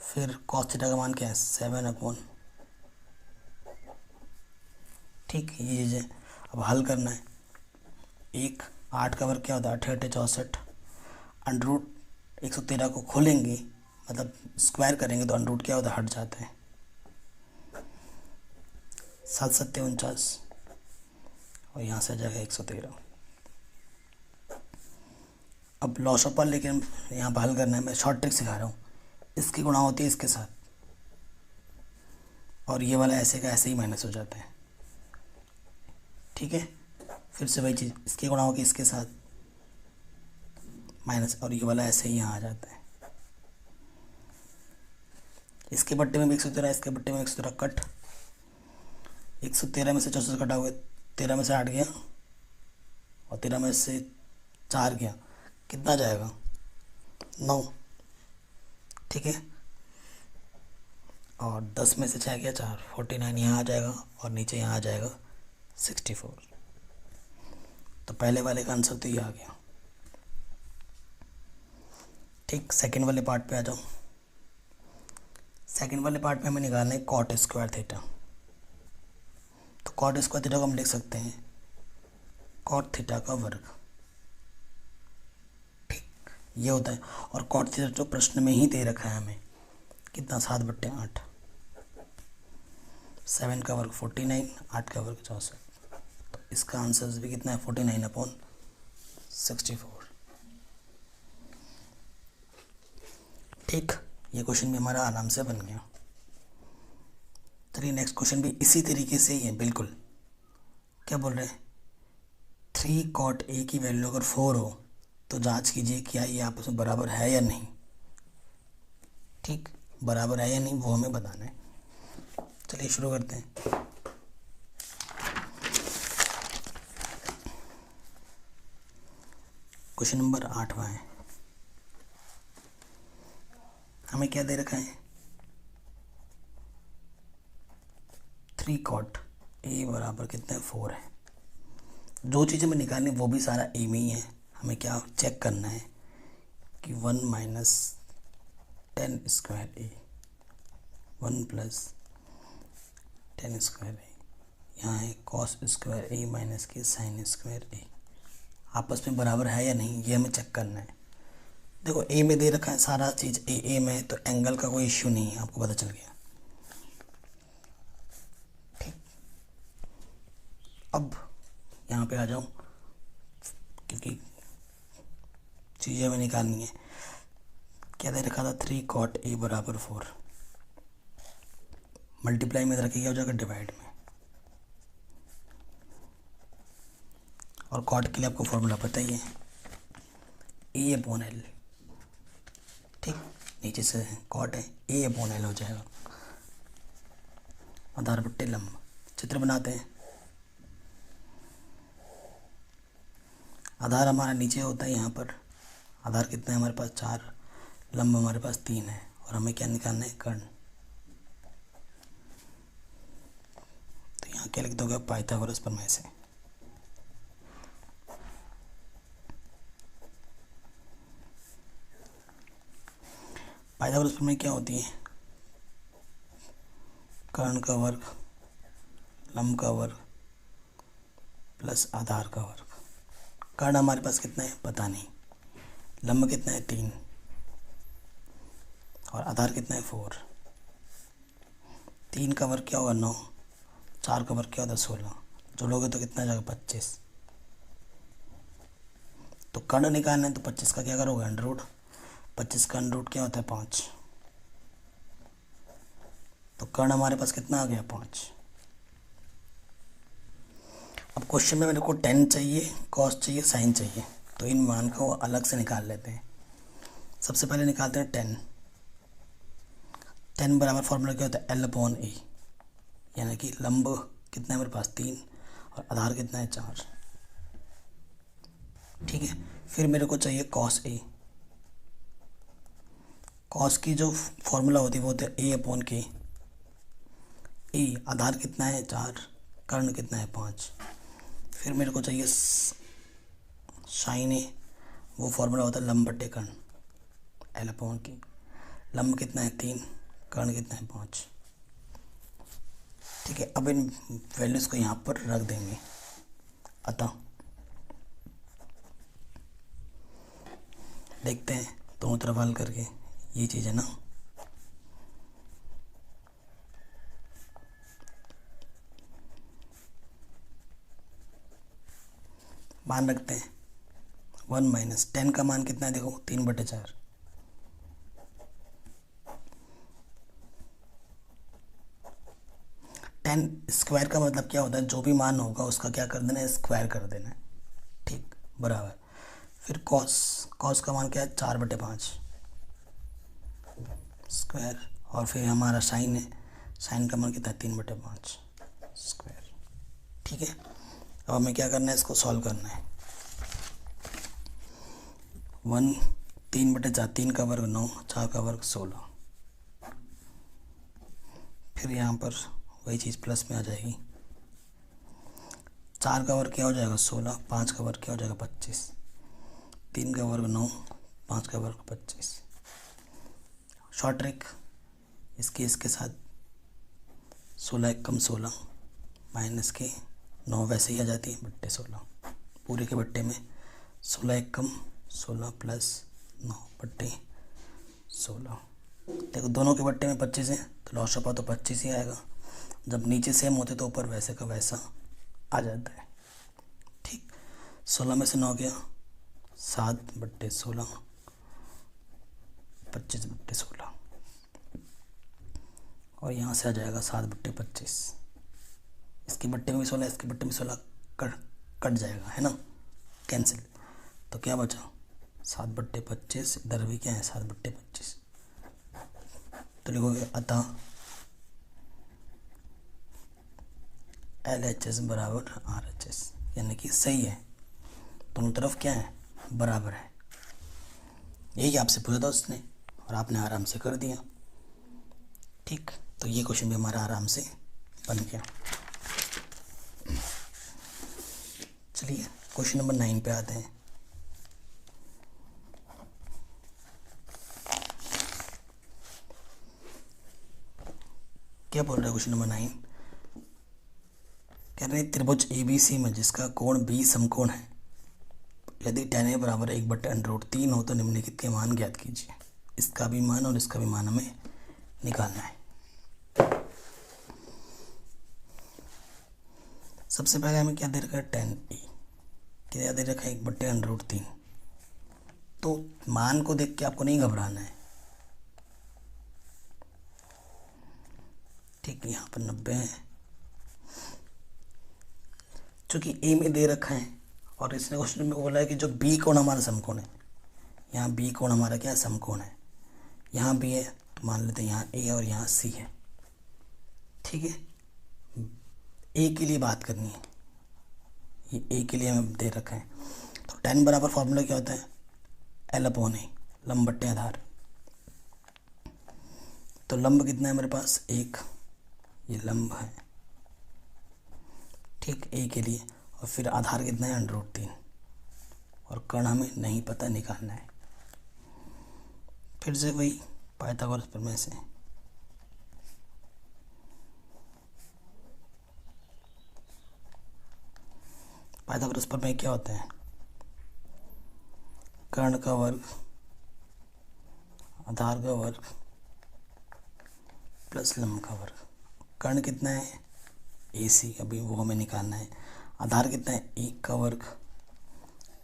फिर कॉस थीटा का मान क्या है 7/। ठीक, ये चीज़ है। अब हल करना है, 8 का वर्ग क्या होता है 8 × 8 = 64, अंडर रूट 113 को खोलेंगे मतलब स्क्वायर करेंगे तो अंडर रूट क्या होता है हट जाता है, 7 × 7 = 49 और यहाँ से आ जाएगा 113। अब लॉस ऑफ पावर लेकिन यहाँ पर हल करना है, मैं शॉर्ट ट्रिक सिखा रहा हूँ। इसकी गुणा होती है इसके साथ और ये वाला ऐसे का ऐसे ही माइनस हो जाता है। ठीक है, फिर से वही चीज़, इसकी गुणा होगी इसके साथ माइनस और ये वाला ऐसे ही यहाँ आ जाता है। इसके बट्टे में भी 113, इसके बट्टे में 113 कट, 113 में से 64 कटा हुआ, 13 में से 8 गया और 13 में से 4 गया, कितना जाएगा 9। ठीक है, और 10 में से 6 गया 4, 49 यहाँ आ जाएगा और नीचे यहाँ आ जाएगा 64। तो पहले वाले का आंसर तो ये आ गया। ठीक, सेकंड वाले पार्ट पे आ जाओ। सेकंड वाले पार्ट में हमें निकालना है कॉट स्क्वायर थीटा। तो कॉट स्क्वायर थीटा को हम लिख सकते हैं कॉट थीटा का वर्ग। ठीक, ये होता है। और कॉट थीटा जो प्रश्न में ही दे रखा है हमें कितना, 7/8। 7 का वर्ग 49, 8 का वर्ग 64। तो इसका आंसर भी कितना है, 49/64। ठीक, ये क्वेश्चन भी हमारा आराम से बन गया। चलिए नेक्स्ट क्वेश्चन भी इसी तरीके से ही है बिल्कुल। क्या बोल रहे हैं, 3 cot A की वैल्यू अगर 4 हो तो जांच कीजिए क्या ये आपस में बराबर है या नहीं। ठीक, बराबर है या नहीं वो हमें बताना है। चलिए शुरू करते हैं। क्वेश्चन नंबर 8वां है। हमें क्या दे रखा है, 3 cot A बराबर कितना है, 4 है। जो चीज़ें हमें निकालनी वो भी सारा ए में ही है। हमें क्या चेक करना है कि 1 माइनस 10 स्क्वायर ए, 1 प्लस 10 स्क्वायर ए, यहाँ है कॉस स्क्वायर ए माइनस के साइन स्क्वायर ए, आपस में बराबर है या नहीं ये हमें चेक करना है। देखो ए में दे रखा है सारा चीज़, ए में है तो एंगल का कोई इश्यू नहीं है, आपको पता चल गया। ठीक, अब यहाँ पे आ जाओ क्योंकि चीज़ें हमें निकालनी है। क्या दे रखा था, 3 cot A बराबर 4, मल्टीप्लाई में रखिए क्या हो जाएगा, डिवाइड में। और कॉट के लिए आपको फॉर्मूला पता ही है, A/L। ठीक, नीचे से कॉट है, A/L हो जाएगा। आधार बट्टे लंब, चित्र बनाते हैं। आधार हमारा नीचे होता है यहाँ पर, आधार कितना है हमारे पास 4, लंब हमारे पास 3 है और हमें क्या निकालना है, कर्ण। तो यहाँ क्या लिख दोगे, पाइथागोरस प्रमेय से। पाइथागोरस प्रमेय क्या होती है, कर्ण का वर्ग, लंब का वर्ग प्लस आधार का वर्ग। कर्ण हमारे पास कितना है पता नहीं, लंब कितना है 3 और आधार कितना है 4। 3 का वर्ग क्या होगा 9, 4 का वर्ग क्या होगा 16, जोड़ोगे तो कितना जाएगा 25। तो कर्ण निकालना है तो 25 का क्या करोगे, अंडर रूट। 25 का अंडर रूट क्या होता है 5। तो कर्ण हमारे पास कितना आ गया 5। अब क्वेश्चन में मेरे को टेन चाहिए, कॉस चाहिए, साइन चाहिए, तो इन मान को अलग से निकाल लेते हैं। सबसे पहले निकालते हैं 10। 10 बराबर फॉर्मूला क्या होता है, L/A, यानी कि लंब कितना है मेरे पास 3 और आधार कितना है 4। ठीक है, फिर मेरे को चाहिए कॉस A। कॉस की जो फॉर्मूला होती है वो होता है A/K। ए आधार कितना है 4, कर्ण कितना है 5। फिर मेरे को चाहिए साइन ए, वो फॉर्मूला होता है लंब बट्टे कर्ण, L/K। लंब कितना है 3, कर्ण कितना है 5। ठीक है, अब इन वैल्यूज़ को यहाँ पर रख देंगे। अतः देखते हैं दोनों तरफ हल करके, ये चीज़ है ना। मान रखते हैं 1 माइनस 10 का मान कितना है, देखो 3/4। 10 स्क्वायर का मतलब क्या होता है, जो भी मान होगा उसका क्या कर देना है, स्क्वायर कर देना है। ठीक, बराबर। फिर कॉस का मान क्या है 4/5 स्क्वायर, और फिर हमारा साइन है, साइन का मान कितना है 3/5 स्क्वायर। ठीक है, अब हमें क्या करना है, इसको सॉल्व करना है। 3/4, 3 का वर्ग 9, 4 का वर्ग 16। फिर यहाँ पर वही चीज़ प्लस में आ जाएगी। 4 का वर्ग क्या हो जाएगा 16, 5 का वर्ग क्या हो जाएगा 25, 3 का वर्ग 9, 5 का वर्ग 25। शॉर्ट ट्रिक इसके साथ 16 एक कम 16 माइनस के 9 वैसे ही आ जाती है बट्टे 16, पूरे के बट्टे में 16 एक कम 16 प्लस 9 बट्टे 16। देखो दोनों के बट्टे में 25 है तो लॉस छपा तो 25 ही आएगा। जब नीचे सेम होते तो ऊपर वैसे का वैसा आ जाता है। ठीक, 16 में से 9 गया 7 बट्टे 16, 25 बट्टे 16 और यहाँ से आ जाएगा 7 बट्टे 25। इसके बट्टे में भी 16, इसके बट्टे में 16 कट जाएगा, है ना, कैंसिल। तो क्या बचा 7 बट्टे 25, इधर भी क्या है 7 बट्टे 25। तो लिखोगे अतः LHS बराबर RHS, यानी कि सही है, दोनों तरफ क्या है बराबर है। यही आपसे पूछा था उसने और आपने आराम से कर दिया। ठीक, तो ये क्वेश्चन भी हमारा आराम से बन गया। चलिए क्वेश्चन नंबर 9 पे आते हैं। क्या बोल रहा है क्वेश्चन नंबर 9? कह रहे हैं त्रिभुज ABC में जिसका कोण B समकोण है, यदि tan A बराबर 1/√3 हो तो निम्नलिखित के मान ज्ञात कीजिए। इसका भी मान और इसका भी मान हमें निकालना है। सबसे पहले हमें क्या दे रखा है tan A, क्या दे रखा है 1/√3। तो मान को देख के आपको नहीं घबराना है। ठीक, यहाँ पर 90 है, चूँकि ए में दे रखा है और इसने क्वेश्चन में बोला है कि जो बी कोण हमारा समकोण है, यहाँ बी कोण हमारा क्या है समकोण है, यहाँ बी है तो मान लेते हैं यहाँ ए और यहाँ सी है। ठीक है, ए के लिए बात करनी है, ये ए के लिए हमें दे रखा है। तो tan बराबर फॉर्मूला क्या होता है L/A, लंब बट्टे आधार। तो लंब कितना है मेरे पास 1, ये लंब है, ठीक, ए के लिए। और फिर आधार कितना है √3 और कर्ण हमें नहीं पता, निकालना है। फिर से वही पाइथागोरस प्रमेय से पाइथागोरस प्रमेय क्या होता है, कर्ण का वर्ग आधार का वर्ग प्लस लंब का वर्ग। कर्ण कितना है AC, अभी वो हमें निकालना है। आधार कितना है 1 का वर्ग,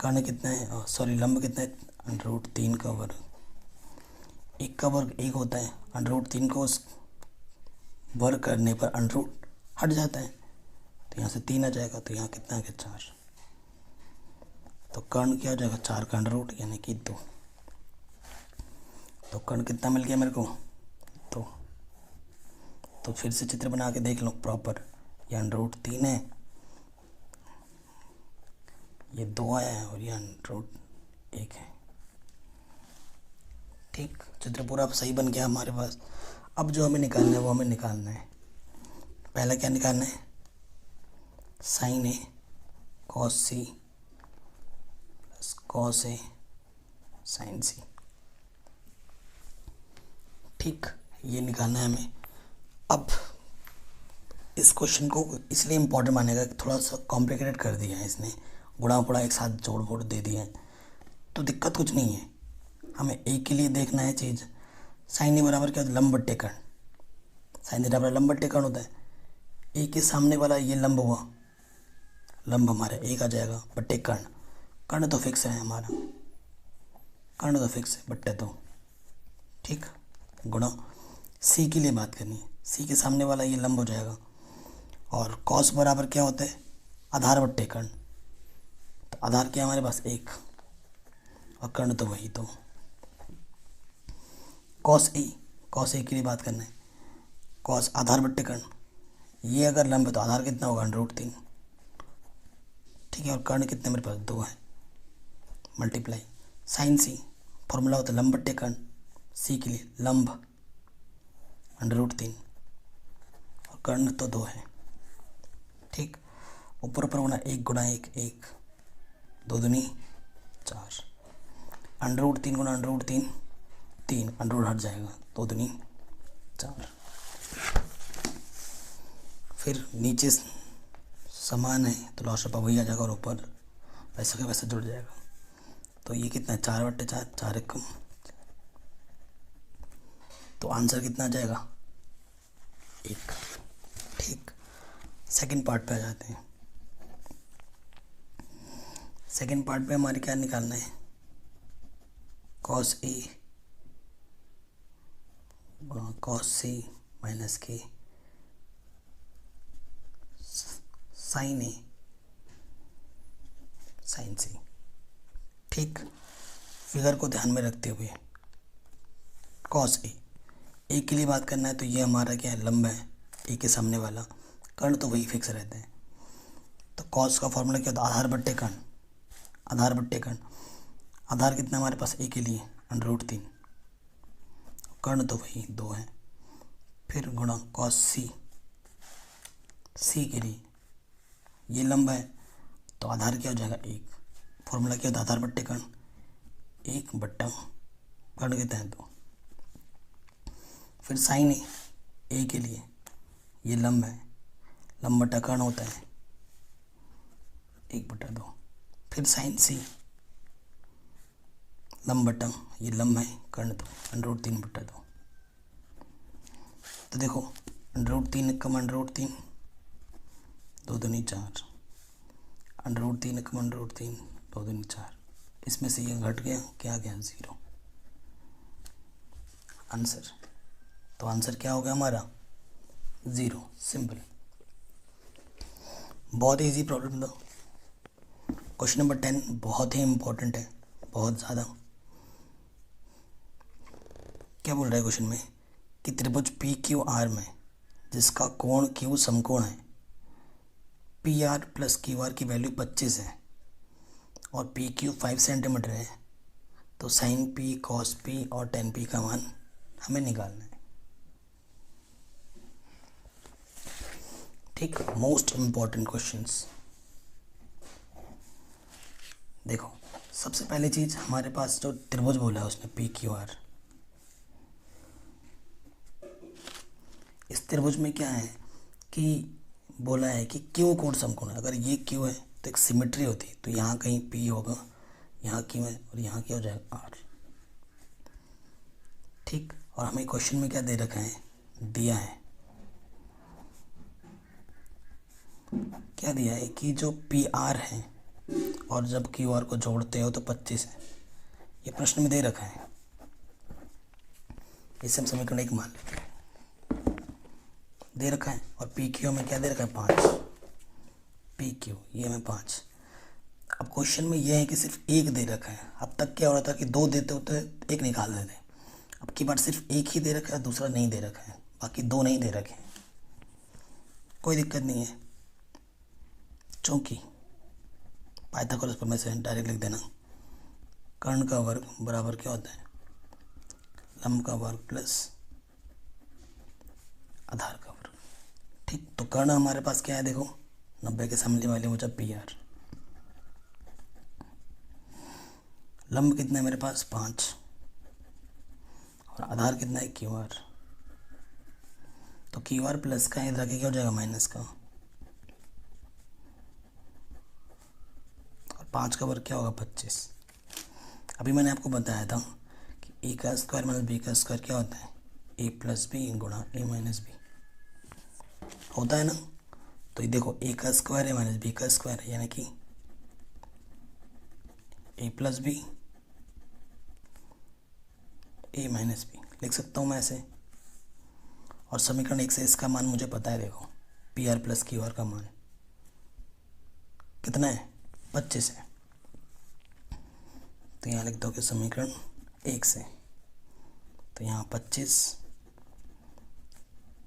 कर्ण कितना है सॉरी लंब कितना है √3 का वर्ग। 1 का वर्ग 1 होता है, √3 को वर्ग करने पर √ हट जाता है, तो यहाँ से 3 आ जाएगा, तो यहाँ कितना आ गया 4। तो कर्ण क्या हो जाएगा 4 का √ यानी कि 2। तो कर्ण कितना मिल गया मेरे को 2। तो फिर से चित्र बना के देख लो प्रॉपर, यहाँ √3 है, ये 2 आया है और यहाँ √1 है। ठीक, चित्र पूरा सही बन गया हमारे पास। अब जो हमें निकालना है वो हमें निकालना है, पहला क्या निकालना है sin A cos C plus cos A sin C। ठीक, ये निकालना है हमें। अब इस क्वेश्चन को इसलिए इम्पोर्टेंट मानेगा कि थोड़ा सा कॉम्प्लिकेटेड कर दिया है इसने, गुणा फुड़ा एक साथ जोड़ फोड़ दे दिया है। तो दिक्कत कुछ नहीं है, हमें ए के लिए देखना है चीज़। sin A बराबर क्या होता है लंब बट्टे कर्ण, sin A बराबर लंब बट्टे कर्ण होता है। ए के सामने वाला ये लंब हुआ, लंब हमारा एक आ जाएगा बट्टे कर्ण, कर्ण तो फिक्स है हमारा, कर्ण तो फिक्स है बट्टे तो। ठीक, गुणा सी के लिए बात करनी है, सी के सामने वाला ये लंब हो जाएगा। और कॉस बराबर क्या होता है आधार बट्टे कर्ण, तो आधार क्या है हमारे पास 1 और कर्ण तो वही। तो कॉस ए के लिए बात करना है, कॉस आधार बट्टे कर्ण, ये अगर लंब है तो आधार कितना होगा √3। ठीक है, और कर्ण कितने मेरे पास 2 है, मल्टीप्लाई sin C, फॉर्मूला होता है लंब बट्टे कर्ण, सी के लिए लंब √3 कर्ण तो 2 है, ठीक। ऊपर ऊपर होना 1 गुणा 1 1, 2 दूनी 4, अंडर रूट 3 गुणा अंडर रूट 3 3, अंडर रूट हट जाएगा, 2 दूनी 4। फिर नीचे समान है तो लॉस ऑफ वही आ जाएगा और ऊपर वैसा का वैसा जुड़ जाएगा। तो ये कितना है 4/4, 4 कम, तो आंसर कितना आ जाएगा 1, ठीक। सेकंड पार्ट पे आ जाते हैं। सेकंड पार्ट पे हमारे क्या निकालना है, cos A cos C minus के साइन ए साइन सी, ठीक। फिगर को ध्यान में रखते हुए कॉस ए के लिए बात करना है तो ये हमारा क्या है, लंब है, ए के सामने वाला, कर्ण तो वही फिक्स रहते हैं। तो कॉस का फॉर्मूला क्या होता है, आधार बट्टे कर्ण, आधार बट्टे कर्ण। आधार कितना हमारे पास ए के लिए अंडर रूट 3, कर्ण तो वही 2 है, फिर गुणा कॉस सी के लिए ये लंब है तो आधार क्या हो जाएगा 1, फॉर्मूला क्या होता है आधार बट्टे कर्ण, 1 बट्टा कर्ण कितना है 2। फिर साइन ए के लिए ये लंब है, लंब बट्टा कर्ण होता है 1/2। फिर साइन सी लंब बट्टा ये लंब है कर्ण तो अंडर रूट 3/2। तो देखो अंडर रूट 3 कम अंडर रूट 3, 2 दूनी 4, अंडर रूट 3 कम अंडर रूट 3, 2 दूनी 4, इसमें से ये घट गया, क्या गया 0, आंसर। तो आंसर क्या हो गया हमारा 0, सिंपल। बहुत इजी प्रॉब्लम था। क्वेश्चन नंबर 10 बहुत ही इंपॉर्टेंट है, बहुत ज़्यादा। क्या बोल रहा है क्वेश्चन में कि त्रिभुज पी क्यू आर में जिसका कोण क्यू समकोण है, P R plus Q R की वैल्यू 25 है और पी क्यू 5 सेंटीमीटर है, तो साइन पी कॉस पी और टेन पी का मान हमें निकालना है, ठीक। Most important questions. देखो सबसे पहली चीज हमारे पास जो त्रिभुज बोला है उसने पी क्यू आर, इस त्रिभुज में क्या है कि बोला है कि क्यू कोण समकोण है। अगर ये क्यू है तो एक सिमेट्री होती है, तो यहाँ कहीं पी होगा, यहाँ क्यू है और यहाँ क्या हो जाएगा आर, ठीक। और हमें क्वेश्चन में क्या दे रखा है, दिया है, क्या दिया है कि जो पी आर है और जब क्यू आर को जोड़ते हो तो 25 है, ये प्रश्न में दे रखा है। इसे हम समीकरण 1 मान लेते हैं, दे रखा है। और पी क्यू में क्या दे रखा है 5, पी क्यू ये हमें 5। अब क्वेश्चन में ये है कि सिर्फ 1 दे रखा है। अब तक क्या हो रहा था कि 2 देते होते 1 निकाल देते, अब की बार सिर्फ 1 ही दे रखा है, दूसरा नहीं दे रखा है, बाकी 2 नहीं दे रखे हैं। कोई दिक्कत नहीं है, चूँकि पाइथागोरस प्रमेय से डायरेक्ट लिख देना, कर्ण का वर्ग बराबर क्या होता है लंब का वर्ग प्लस आधार का वर्ग, ठीक। तो कर्ण हमारे पास क्या है, देखो 90 के सामने वाले मुझे पी आर, लंब कितना है मेरे पास 5 और आधार कितना है क्यू आर। तो क्यू आर प्लस का इधर आके क्या हो जाएगा माइनस का, और 5 का वर्ग क्या होगा 25। अभी मैंने आपको बताया था कि ए का स्क्वायर माइनस बी का स्क्वायर क्या होता है ए प्लस बी गुणा ए माइनस बी होता है ना। तो ये देखो ए का स्क्वायर है माइनस बी का स्क्वायर है, यानी कि ए plus B A minus B लिख सकता हूँ मैं ऐसे। और समीकरण 1 से इसका मान मुझे पता है, देखो P R plus Q R का मान कितना है 25 है। तो यहाँ लिख दो कि समीकरण 1 से, तो यहाँ 25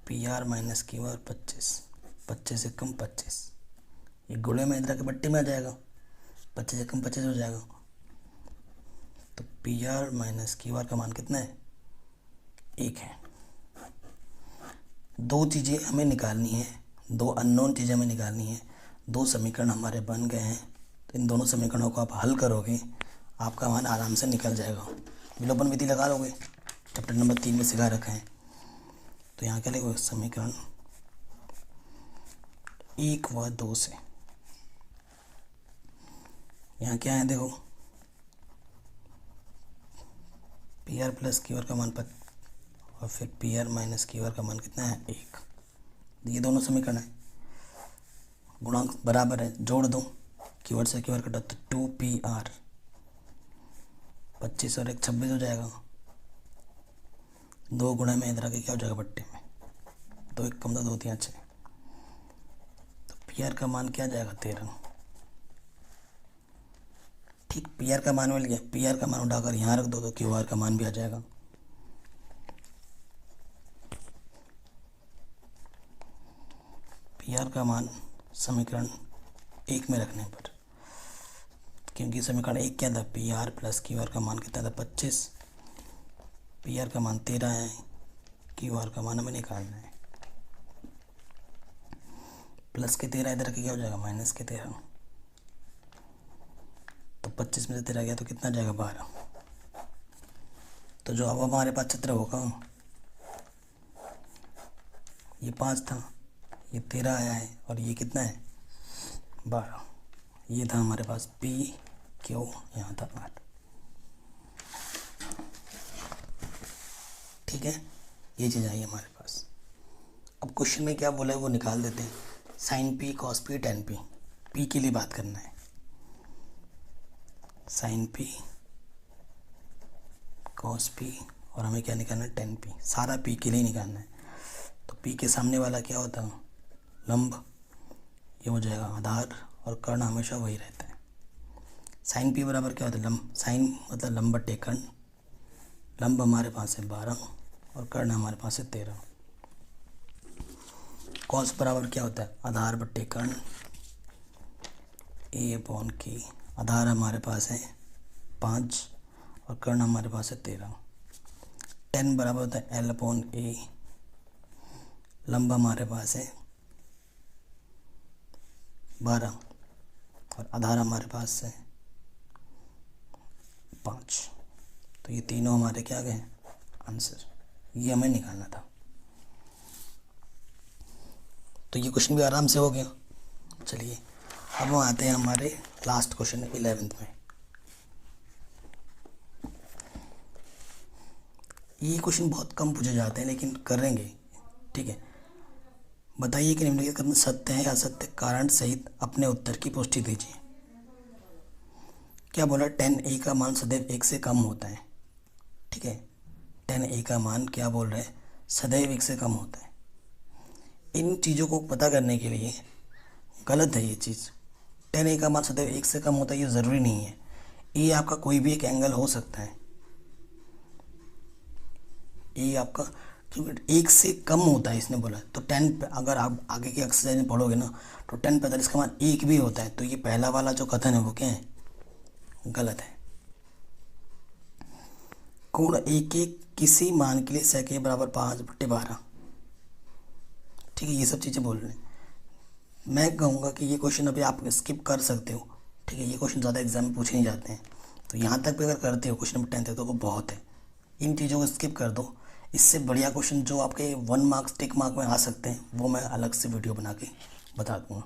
P R minus Q R 25 से कम 25, ये गुणे में इधर के बट्टे में आ जाएगा, 25 से कम 25 हो जाएगा। तो P R minus Q R का मान कितना है 1 है। दो चीज़ें हमें निकालनी है, दो अननोन चीज़ें हमें निकालनी है। दो समीकरण हमारे बन गए हैं, तो इन दोनों समीकरणों को आप हल करोगे, आपका मान आराम से निकल जाएगा। विलोपन विधि लगा लोगे, चैप्टर नंबर 3 में सिखा रखा है। तो यहाँ क्या लिखोगे, समीकरण 1 व 2 से। यहाँ क्या है देखो, P R plus Q R का मान 5 और फिर P R minus Q R का मान कितना है, 1। ये दोनों समीकरण है, गुणांक बराबर है, जोड़ दो, क्यू आर से क्यू आर कटा तो 2PR, 25 और 1 26 हो जाएगा। 2 गुणे में इधर आके क्या हो जाएगा, बट्टे में 2 1 कम 2 3 6। तो पी आर का मान क्या जाएगा, 13। ठीक, पी आर का मान मिल गया। पी आर का मान उठाकर यहाँ रख दो तो क्यू आर का मान भी आ जाएगा। पी आर का मान समीकरण 1 में रखने पर, क्योंकि समीकरण 1 क्या था, P R plus Q R का मान कितना था, 25। पी आर का मान 13 है, क्यू आर का मान हमें निकालना है। प्लस के 13 इधर के क्या हो जाएगा, माइनस के 13। तो 25 में से 13 गया तो कितना जाएगा, 12। तो जो अब हमारे पास चित्र होगा, ये 5 था, ये 13 आया है, और ये कितना है, 12। ये था हमारे पास P Q, यहाँ था R। ठीक है, ये चीज़ आई हमारे पास। अब क्वेश्चन में क्या बोला है वो निकाल देते हैं। Sine P, cos P, tan P। P के लिए बात करना है, साइन P, कॉस P, और हमें क्या निकालना है, टेन P। सारा P के लिए निकालना है। तो P के सामने वाला क्या होता है, लंब, ये हो जाएगा आधार, और कर्ण हमेशा वही रहता है। साइन P बराबर क्या होता है, लंब, साइन मतलब लंब बटे कर्ण। लंब हमारे पास है 12 और कर्ण हमारे पास है 13। कॉस बराबर क्या होता है, आधार बटे कर्ण, A/K। आधार हमारे पास है 5 और कर्ण हमारे पास है 13। टेन बराबर होता है L/A। लंब हमारे पास है 12 और आधार हमारे पास है 5। तो ये तीनों हमारे क्या गए, आंसर। ये हमें निकालना था। तो ये क्वेश्चन भी आराम से हो गया। चलिए अब हम आते हैं हमारे लास्ट क्वेश्चन 11th में। ये क्वेश्चन बहुत कम पूछे जाते हैं लेकिन करेंगे, ठीक है। बताइए कि निम्नलिखित कथन सत्य है या असत्य, कारण सहित अपने उत्तर की पुष्टि दीजिए। क्या बोला, tan A का मान सदैव 1 से कम होता है। ठीक है, tan A का मान क्या बोल रहे हैं, सदैव 1 से कम होता है। इन चीज़ों को पता करने के लिए गलत है ये चीज़। tan A का मान सदैव 1 से कम होता है ये ज़रूरी नहीं है। ये आपका कोई भी एक एंगल हो सकता है। ये आपका क्योंकि 1 से कम होता है इसने बोला, तो 10, अगर आप आगे के एक्सरसाइज में पढ़ोगे ना तो 10 का मान 1 भी होता है। तो ये पहला वाला जो कथन है वो क्या है, गलत है। कोण A के किसी मान के लिए sec A बराबर 5/12। ठीक है, ये सब चीज़ें बोल रहे हैं। मैं कहूँगा कि ये क्वेश्चन अभी आप स्किप कर सकते हो। ठीक है, ये क्वेश्चन ज़्यादा एग्जाम में पूछे नहीं जाते हैं, तो यहाँ तक भी अगर करते हो क्वेश्चन नंबर 10 तक तो वो बहुत है। इन चीज़ों को स्किप कर दो। इससे बढ़िया क्वेश्चन जो आपके 1 मार्क्स टिक मार्क में आ सकते हैं वो मैं अलग से वीडियो बना के बता दूँगा।